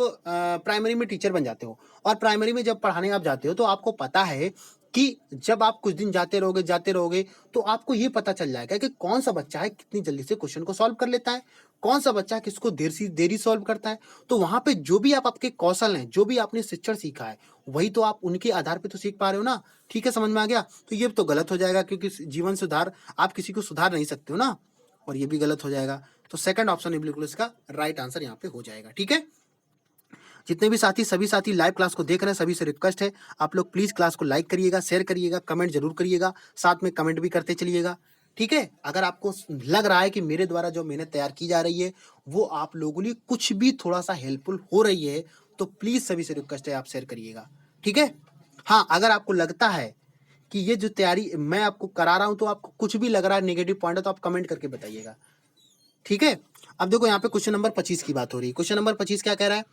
प्राइमरी में टीचर बन जाते हो और प्राइमरी में जब पढ़ाने आप जाते हो तो आपको पता है कि जब आप कुछ दिन जाते रहोगे तो आपको ये पता चल जाएगा कि कौन सा बच्चा है कितनी जल्दी से क्वेश्चन को सॉल्व कर लेता है, कौन सा बच्चा किसको देरी सॉल्व करता है। तो वहां पे जो भी आपके कौशल हैं, जो भी आपने शिक्षण सीखा है वही तो आप उनके आधार पे तो सीख पा रहे हो ना। ठीक है, समझ में आ गया। तो ये तो गलत हो जाएगा क्योंकि जीवन सुधार आप किसी को सुधार नहीं सकते हो ना, और ये भी गलत हो जाएगा। तो सेकंड ऑप्शन बिल्कुल इसका राइट आंसर यहाँ पे हो जाएगा। ठीक है, जितने भी साथी सभी साथी लाइव क्लास को देख रहे हैं सभी से रिक्वेस्ट है आप लोग प्लीज क्लास को लाइक करिएगा, शेयर करिएगा, कमेंट जरूर करिएगा, साथ में कमेंट भी करते चलिएगा। ठीक है, अगर आपको लग रहा है कि मेरे द्वारा जो मेहनत तैयार की जा रही है वो आप लोगों लिए कुछ भी थोड़ा सा हेल्पफुल हो रही है तो प्लीज सभी से रिक्वेस्ट है आप शेयर करिएगा। ठीक है, हाँ अगर आपको लगता है कि ये जो तैयारी मैं आपको करा रहा हूं तो आपको कुछ भी लग रहा है नेगेटिव पॉइंट है तो आप कमेंट करके बताइएगा। ठीक है, अब देखो यहाँ पे क्वेश्चन नंबर 25 की बात हो रही है। क्वेश्चन नंबर 25 क्या कह रहा है,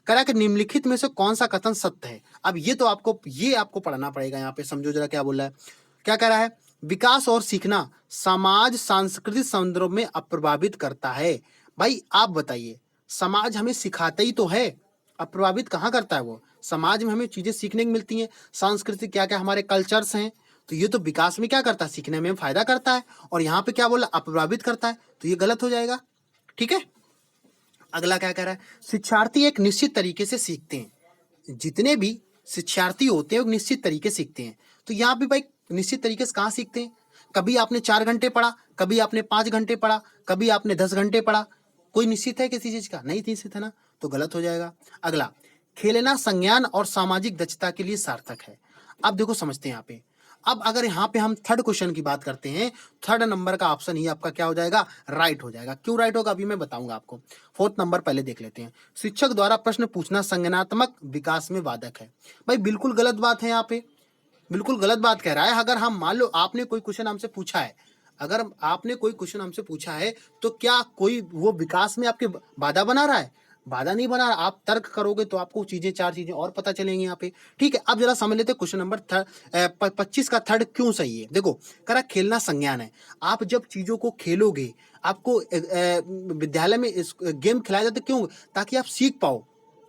कह रहा है कि निम्नलिखित में से कौन सा कथन सत्य है। अब ये आपको पढ़ना पड़ेगा। यहाँ पे समझो जरा क्या बोल रहा है। क्या कह रहा है, विकास और सीखना समाज सांस्कृतिक संदर्भ में अप्रभावित करता है। भाई आप बताइए, समाज हमें सिखाता ही तो है, अप्रभावित कहाँ करता है? वो समाज में हमें चीजें सीखने को मिलती हैं, सांस्कृतिक क्या क्या हमारे कल्चर्स हैं, तो ये तो विकास में क्या करता है, सीखने में फायदा करता है। और यहाँ पे क्या बोला, अप्रभावित करता है, तो ये गलत हो जाएगा। ठीक है, अगला क्या कह रहा है, शिक्षार्थी एक निश्चित तरीके से सीखते हैं। जितने भी शिक्षार्थी होते हैं वो निश्चित तरीके से सीखते हैं। तो यहाँ पे भाई निश्चित तरीके से कहाँ सीखते हैं? कभी आपने 4 घंटे पढ़ा, कभी आपने 5 घंटे पढ़ा, कभी आपने 10 घंटे पढ़ा, कोई निश्चित है किसी चीज का? नहीं निश्चित है ना, तो गलत हो जाएगा। अगला, खेलना संज्ञान और सामाजिक दक्षता के लिए सार्थक है। अब देखो समझते हैं यहाँ पे, अब अगर यहाँ पे हम थर्ड क्वेश्चन की बात करते हैं, थर्ड नंबर का ऑप्शन ही आपका क्या हो जाएगा, राइट हो जाएगा। क्यों राइट होगा अभी मैं बताऊंगा आपको। फोर्थ नंबर पहले देख लेते हैं, शिक्षक द्वारा प्रश्न पूछना संज्ञानात्मक विकास में बाधक है। भाई बिल्कुल गलत बात है, यहाँ पे बिल्कुल गलत बात कह रहा है। अगर हम मान लो आपने कोई क्वेश्चन हमसे पूछा है, अगर आपने कोई क्वेश्चन हमसे पूछा है, तो क्या कोई वो विकास में आपके बाधा बना रहा है? बाधा नहीं बना रहा। आप तर्क करोगे तो आपको चीजें, चार चीजें और पता चलेंगी यहाँ पे। ठीक है, अब जरा समझ लेते हैं क्वेश्चन नंबर 25 का थर्ड क्यों सही है। देखो, करा खेलना संज्ञान है। आप जब चीजों को खेलोगे, आपको विद्यालय में इस गेम खिलाया जाता है, क्यों? ताकि आप सीख पाओ,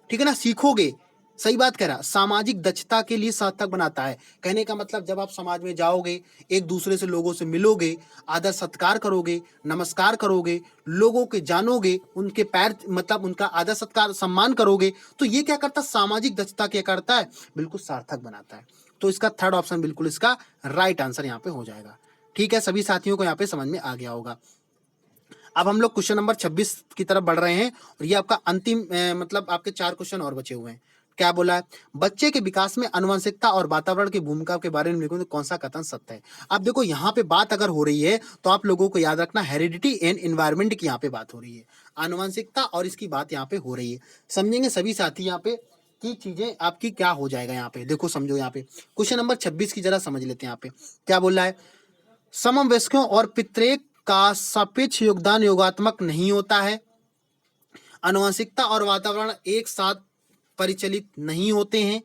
ठीक है ना, सीखोगे। सही बात कह रहा। सामाजिक दक्षता के लिए सार्थक बनाता है। कहने का मतलब जब आप समाज में जाओगे, एक दूसरे से लोगों से मिलोगे, आदर सत्कार करोगे, नमस्कार करोगे, लोगों के जानोगे, उनके पैर मतलब उनका आदर सत्कार सम्मान करोगे, तो ये क्या करता है, सामाजिक दक्षता क्या करता है, बिल्कुल सार्थक बनाता है। तो इसका थर्ड ऑप्शन बिल्कुल इसका राइट आंसर यहाँ पे हो जाएगा। ठीक है, सभी साथियों को यहाँ पे समझ में आ गया होगा। अब हम लोग क्वेश्चन नंबर 26 की तरफ बढ़ रहे हैं, और ये आपका अंतिम मतलब आपके 4 क्वेश्चन और बचे हुए हैं। क्या बोला है, बच्चे के विकास में आनुवंशिकता और वातावरण की भूमिका के बारे में लिखो तो कौन सा कथन सत्य है। अब देखो, यहाँ पे बात अगर हो रही है तो आप लोगों को याद रखना, हेरिडिटी एंड एनवायरमेंट की यहाँ पे बात हो रही है, आनुवंशिकता और इसकी बात यहाँ पे हो रही है। समझेंगे सभी साथी यहाँ पे की चीजें आपकी क्या हो जाएगा। यहाँ पे देखो, समझो, यहाँ पे क्वेश्चन नंबर 26 की जरा समझ लेते हैं। यहाँ पे क्या बोल रहा है, समवयस्कों और पितृेक का सापेक्ष योगदान योगात्मक नहीं होता है। आनुवंशिकता और वातावरण एक साथ परिचालित नहीं होते हैं।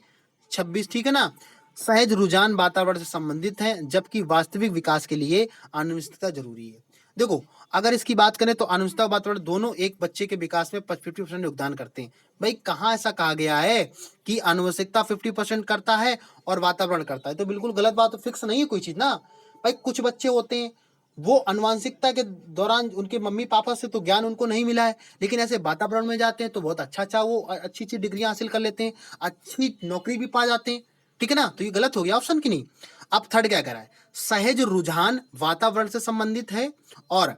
26, ठीक है ना। सहज रुझान वातावरण से संबंधित है, जबकि वास्तविक विकास के लिए आनुवंशिकता जरूरी है। देखो, अगर इसकी बात करें तो आनुवंशिकता और वातावरण दोनों एक बच्चे के विकास में 50% योगदान करते हैं। भाई कहाँ ऐसा कहा गया है कि आनुवंशिकता 50% करता है और वातावरण करता है? तो बिल्कुल गलत बात, तो फिक्स नहीं है कोई चीज ना। भाई कुछ बच्चे होते हैं, वो अनुवांशिकता के दौरान उनके मम्मी पापा से तो ज्ञान उनको नहीं मिला है, लेकिन ऐसे वातावरण में जाते हैं तो बहुत अच्छा वो अच्छी अच्छी डिग्रियां हासिल कर लेते हैं, अच्छी नौकरी भी पा जाते हैं। ठीक है ना, तो ये गलत हो गया ऑप्शन की नहीं। अब थर्ड क्या कह रहा है, सहज रुझान वातावरण से संबंधित है, और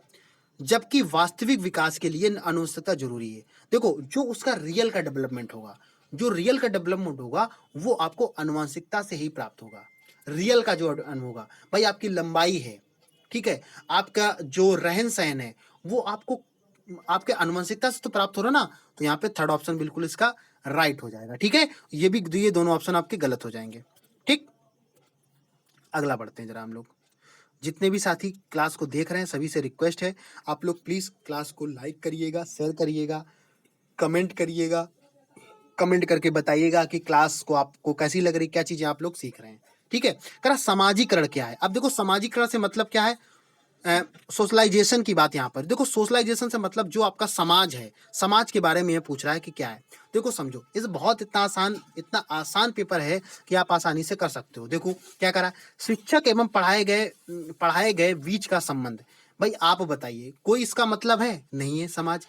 जबकि वास्तविक विकास के लिए अनुवंशिकता जरूरी है। देखो, जो उसका रियल का डेवलपमेंट होगा, जो रियल का डेवलपमेंट होगा वो आपको अनुवांशिकता से ही प्राप्त होगा। रियल का जो अनु होगा, भाई आपकी लंबाई है, ठीक है, आपका जो रहन सहन है, वो आपको आपके अनुवंशिकता से तो प्राप्त हो रहा ना। तो यहाँ पे थर्ड ऑप्शन बिल्कुल इसका राइट हो जाएगा। ठीक है, ये दोनों ऑप्शन आपके गलत हो जाएंगे। ठीक, अगला बढ़ते हैं जरा हम लोग। जितने भी साथी क्लास को देख रहे हैं सभी से रिक्वेस्ट है, आप लोग प्लीज क्लास को लाइक करिएगा, शेयर करिएगा, कमेंट करिएगा, कमेंट करके बताइएगा कि क्लास को आपको कैसी लग रही, क्या चीजें आप लोग सीख रहे हैं। ठीक है, करा समाजीकरण क्या है। अब देखो, समाजीकरण से मतलब क्या है, सोशलाइजेशन की बात यहाँ पर। देखो, सोशलाइजेशन से मतलब जो आपका समाज है, समाज के बारे में ये पूछ रहा है कि क्या है। देखो समझो, इस बहुत इतना आसान पेपर है कि आप आसानी से कर सकते हो। देखो क्या करा, शिक्षक एवं पढ़ाए गए बीच का संबंध। भाई आप बताइए, कोई इसका मतलब है नहीं है समाज।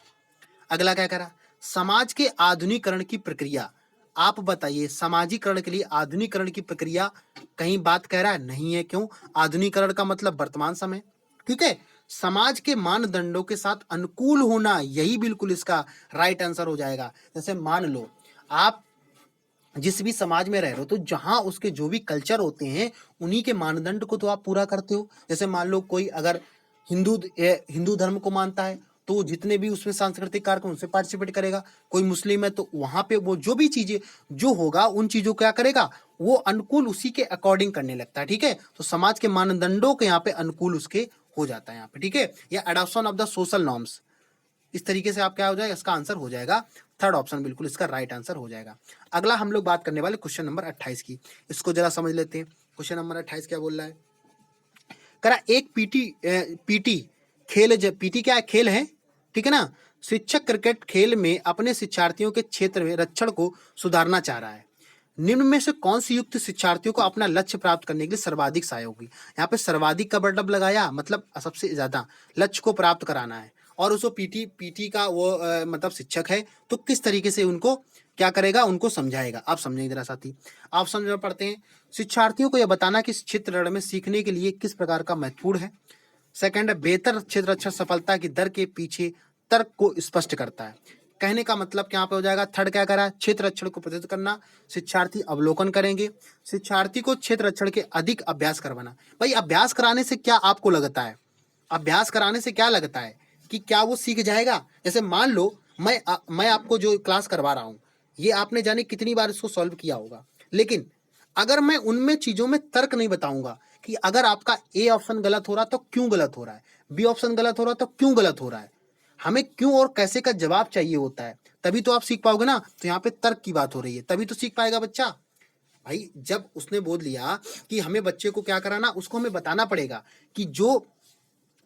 अगला क्या करा, समाज के आधुनिकीकरण की प्रक्रिया। आप बताइए, समाजीकरण के लिए आधुनिकीकरण की प्रक्रिया कहीं बात कह रहा है नहीं है। क्यों? आधुनिकीकरण का मतलब वर्तमान समय। ठीक है, समाज के मानदंडों के साथ अनुकूल होना, यही बिल्कुल इसका राइट आंसर हो जाएगा। जैसे मान लो आप जिस भी समाज में रह रहे हो, तो जहां उसके जो भी कल्चर होते हैं, उन्हीं के मानदंड को तो आप पूरा करते हो। जैसे मान लो कोई अगर हिंदू धर्म को मानता है, तो जितने भी उसमें सांस्कृतिक कार्यक्रम उनसे पार्टिसिपेट करेगा। कोई मुस्लिम है तो वहां पे वो जो भी चीजें जो होगा, उन चीजों को क्या करेगा, वो अनुकूल उसी के अकॉर्डिंग करने लगता है। ठीक है, तो समाज के मानदंडों के यहाँ पे अनुकूल उसके हो जाता है यहाँ पे। ठीक है, या adoption of the social norms, इस तरीके से आप क्या हो जाएगा, इसका आंसर हो जाएगा थर्ड ऑप्शन, बिल्कुल इसका राइट आंसर हो जाएगा। अगला हम लोग बात करने वाले क्वेश्चन नंबर 28 की, इसको जरा समझ लेते हैं। क्वेश्चन नंबर 28 क्या बोल रहा है, करा एक पीटी खेल, पीटी क्या है, खेल है, ठीक है ना। शिक्षक क्रिकेट खेल में अपने शिक्षार्थियों के क्षेत्र में रक्षण को सुधारना चाह रहा है। निम्न में से कौन सी युक्त शिक्षार्थियों को अपना लक्ष्य प्राप्त करने के लिए सर्वाधिक सहायक होगी। यहाँ पे सर्वाधिक का बटन लगाया, मतलब सबसे ज्यादा लक्ष्य को प्राप्त कराना है, और उसको पीटी का वो मतलब शिक्षक है, तो किस तरीके से उनको क्या करेगा, उनको समझाएगा। आप समझेंगे जरा साथी, आप समझ पढ़ते हैं। शिक्षार्थियों को यह बताना कि इस क्षेत्र में सीखने के लिए किस प्रकार का महत्वपूर्ण है। सेकंड है, बेहतर क्षेत्र रक्षण सफलता की दर के पीछे तर्क को स्पष्ट करता है। कहने का मतलब क्या पे हो जाएगा, थर्ड क्या करा, क्षेत्र लक्षण को प्रदर्शित करना, शिक्षार्थी अवलोकन करेंगे, शिक्षार्थी को क्षेत्र लक्षण के अधिक अभ्यास करवाना। भाई अभ्यास कराने से क्या आपको लगता है, अभ्यास कराने से क्या लगता है कि क्या वो सीख जाएगा? जैसे मान लो मैं आपको जो क्लास करवा रहा हूँ, ये आपने जाने कितनी बार इसको सॉल्व किया होगा, लेकिन अगर मैं उनमें चीजों में तर्क नहीं बताऊंगा कि अगर आपका ए ऑप्शन गलत हो रहा तो क्यों गलत हो रहा है, बी ऑप्शन गलत हो रहा तो क्यों गलत हो रहा है, हमें क्यों और कैसे का जवाब चाहिए होता है, तभी तो आप सीख पाओगे ना। तो यहाँ पे तर्क की बात हो रही है, तभी तो सीख पाएगा बच्चा। भाई जब उसने बोल दिया कि हमें बच्चे को क्या कराना, उसको हमें बताना पड़ेगा कि जो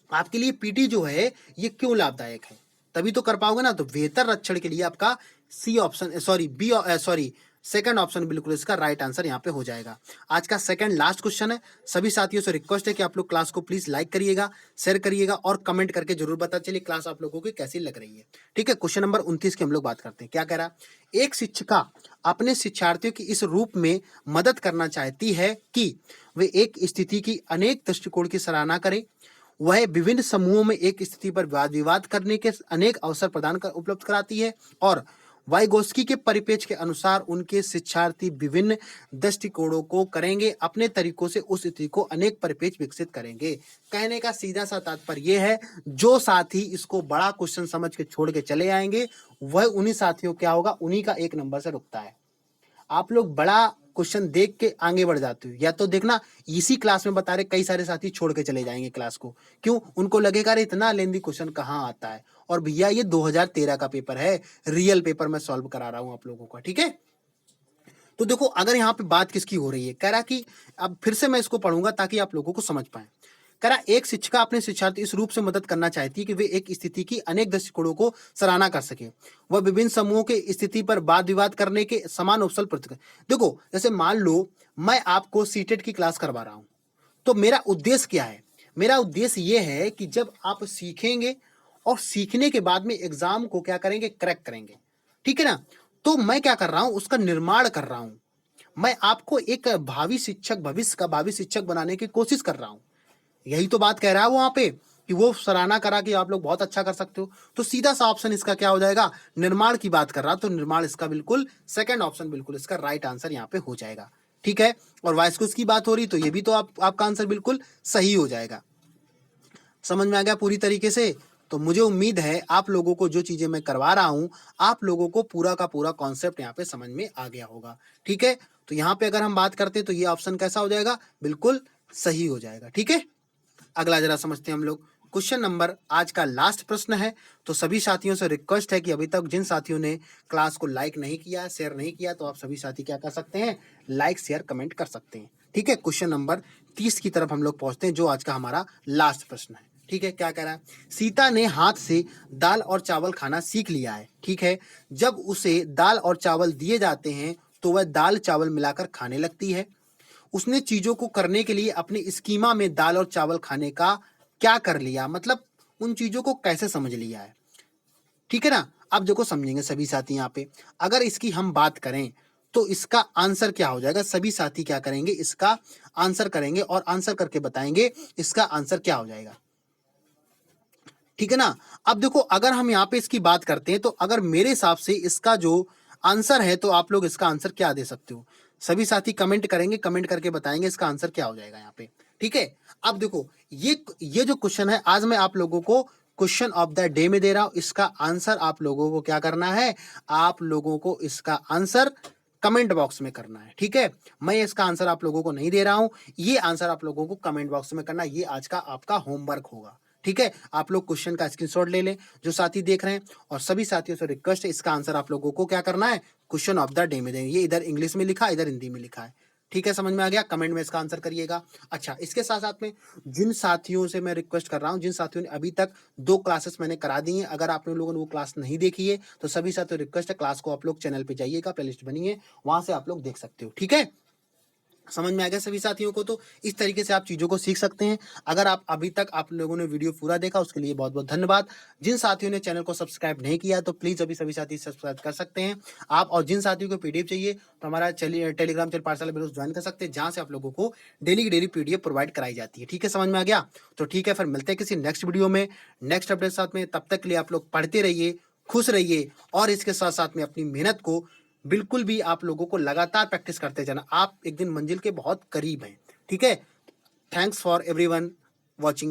आपके लिए पीटी जो है ये क्यों लाभदायक है, तभी तो कर पाओगे ना। तो बेहतर रक्षण के लिए आपका C option, sorry B, sorry second option बिल्कुल इसका राइट आंसर यहाँ पे हो जाएगा। आज का सेकंड लास्ट क्वेश्चन है। सभी साथियों से रिक्वेस्ट है कि आप लोग क्लास को प्लीज लाइक करिएगा, शेयर करिएगा और कमेंट करके जरूर बता चलिए क्लास आप लोगों की कैसी लग रही है। ठीक है, क्वेश्चन नंबर 29 की हम लोग बात करते हैं। क्या कह रहा है, एक शिक्षिका अपने शिक्षार्थियों की इस रूप में मदद करना चाहती है कि वे एक स्थिति की अनेक दृष्टिकोण की सराहना करें, वह विभिन्न समूहों में एक स्थिति पर वाद विवाद करने के अनेक अवसर प्रदान कर उपलब्ध कराती है, और वाइगोस्की के परिप्रेक्ष्य के अनुसार उनके शिक्षार्थी विभिन्न दृष्टिकोणों को करेंगे, अपने तरीकों से उस स्थिति को अनेक परिप्रेक्ष्य विकसित करेंगे। कहने का सीधा सा तात्पर्य यह है, जो साथी इसको बड़ा क्वेश्चन समझ के छोड़ के चले आएंगे वह उन्हीं साथियों क्या होगा, उन्हीं का एक नंबर से रुकता है। आप लोग बड़ा क्वेश्चन देख के आगे बढ़ जाते हो, या तो देखना इसी क्लास में बता रहे कई सारे साथी छोड़ के चले जाएंगे क्लास को, क्यों, उनको लगेगा अरे इतना लेंदी क्वेश्चन कहाँ आता है, और भैया ये 2013 का पेपर है, रियल पेपर मैं सॉल्व करा रहा हूं आप लोगों का। ठीक है, तो देखो अगर यहाँ पे बात किसकी हो रही है, कह रहा कि अब फिर से मैं इसको पढ़ूंगा ताकि आप लोगों को समझ पाए। कह रहा एक शिक्षिका अपने शिक्षार्थी इस रूप से मदद करना चाहती है कि वे एक स्थिति की अनेक दृष्टिकोणों को सराहना कर सके, वह विभिन्न समूहों के स्थिति पर वाद विवाद करने के समान अवसर प्रदान। देखो जैसे मान लो मैं आपको सीटेट की क्लास करवा रहा हूं, तो मेरा उद्देश्य क्या है, मेरा उद्देश्य यह है कि जब आप सीखेंगे और सीखने के बाद में एग्जाम को क्या करेंगे, क्रैक करेंगे। ठीक है ना, तो मैं क्या कर रहा हूं, उसका निर्माण कर रहा हूं, मैं आपको एक भावी शिक्षक, भविष्य का भावी शिक्षक बनाने की कोशिश कर रहा हूं। यही तो बात कह रहा है वो वहां पे कि वो सराहना करा कि आप लोग बहुत अच्छा कर सकते हो, तो सीधा सा ऑप्शन इसका क्या हो जाएगा, निर्माण की बात कर रहा, तो निर्माण इसका बिल्कुल सेकंड ऑप्शन बिल्कुल इसका राइट आंसर यहाँ पे हो जाएगा। ठीक है, और वाइस्कुस की बात हो रही तो ये भी तो आपका आंसर बिल्कुल सही हो जाएगा। समझ में आ गया पूरी तरीके से? तो मुझे उम्मीद है आप लोगों को जो चीजें मैं करवा रहा हूं, आप लोगों को पूरा का पूरा कॉन्सेप्ट यहाँ पे समझ में आ गया होगा। ठीक है, तो यहाँ पे अगर हम बात करते हैं तो ये ऑप्शन कैसा हो जाएगा, बिल्कुल सही हो जाएगा। ठीक है, अगला जरा समझते हैं हम लोग। क्वेश्चन नंबर आज का लास्ट प्रश्न है, तो सभी साथियों से रिक्वेस्ट है कि अभी तक जिन साथियों ने क्लास को लाइक नहीं किया, शेयर नहीं किया, तो आप सभी साथी क्या कर सकते हैं, लाइक शेयर कमेंट कर सकते हैं। ठीक है, क्वेश्चन नंबर 30 की तरफ हम लोग पहुंचते हैं, जो आज का हमारा लास्ट प्रश्न है। ठीक है, क्या कह रहा है, सीता ने हाथ से दाल और चावल खाना सीख लिया है। ठीक है, जब उसे दाल और चावल दिए जाते हैं तो वह दाल चावल मिलाकर खाने लगती है। उसने चीजों को करने के लिए अपने स्कीमा में दाल और चावल खाने का क्या कर लिया, मतलब उन चीजों को कैसे समझ लिया है। ठीक है ना, अब देखो समझेंगे सभी साथी यहाँ पे। अगर इसकी हम बात करें तो इसका आंसर क्या हो जाएगा, सभी साथी क्या करेंगे, इसका आंसर करेंगे और आंसर करके बताएंगे इसका आंसर क्या हो जाएगा। ठीक है ना, अब देखो अगर हम यहाँ पे इसकी बात करते हैं तो अगर मेरे हिसाब से इसका जो आंसर है, तो आप लोग इसका आंसर क्या दे सकते हो, सभी साथी कमेंट करेंगे, कमेंट करके बताएंगे इसका आंसर क्या हो जाएगा यहाँ पे। ठीक है, अब देखो ये जो क्वेश्चन है आज मैं आप लोगों को क्वेश्चन ऑफ द डे में दे रहा हूं, इसका आंसर आप लोगों को क्या करना है, आप लोगों को इसका आंसर कमेंट बॉक्स में करना है। ठीक है, मैं इसका आंसर आप लोगों को नहीं दे रहा हूं, ये आंसर आप लोगों को कमेंट बॉक्स में करना, ये आज का आपका होमवर्क होगा। ठीक है, आप लोग क्वेश्चन का स्क्रीनशॉट ले लें जो साथी देख रहे हैं, और सभी साथियों से रिक्वेस्ट है इसका आंसर आप लोगों को क्या करना है, क्वेश्चन ऑफ द डे में देंगे। ये इधर इंग्लिश में लिखा, इधर हिंदी में लिखा है। ठीक है, समझ में आ गया, कमेंट में इसका आंसर करिएगा। अच्छा, इसके साथ साथ में जिन साथियों से मैं रिक्वेस्ट कर रहा हूं, जिन साथियों ने अभी तक 2 क्लासेस मैंने करा दी हैं, अगर आप लोगों ने वो क्लास नहीं देखी है तो सभी साथियों रिक्वेस्ट है, क्लास को आप लोग चैनल पे जाइएगा, प्लेलिस्ट बनी है, वहां से आप लोग देख सकते हो। ठीक है, समझ में आ गया सभी साथियों को? तो इस तरीके से आप चीजों को सीख सकते हैं। अगर आप अभी तक आप लोगों ने वीडियो पूरा देखा उसके लिए बहुत बहुत धन्यवाद। जिन साथियों ने चैनल को सब्सक्राइब नहीं किया तो प्लीज अभी सभी साथी सब्सक्राइब कर सकते हैं आप, और जिन साथियों को पीडीएफ चाहिए तो हमारा टेलीग्राम चैनल पाठशाला बिल्कुल ज्वाइन कर सकते हैं, जहां से आप लोगों को डेली की डेली पीडीएफ प्रोवाइड कराई जाती है। ठीक है, समझ में आ गया? तो ठीक है, फिर मिलते हैं किसी नेक्स्ट वीडियो में नेक्स्ट अपडेट साथ में, तब तक के लिए आप लोग पढ़ते रहिए, खुश रहिए और इसके साथ-साथ में अपनी मेहनत को बिल्कुल भी आप लोगों को लगातार प्रैक्टिस करते जाना। आप एक दिन मंजिल के बहुत करीब हैं, ठीक है? Thanks for everyone watching.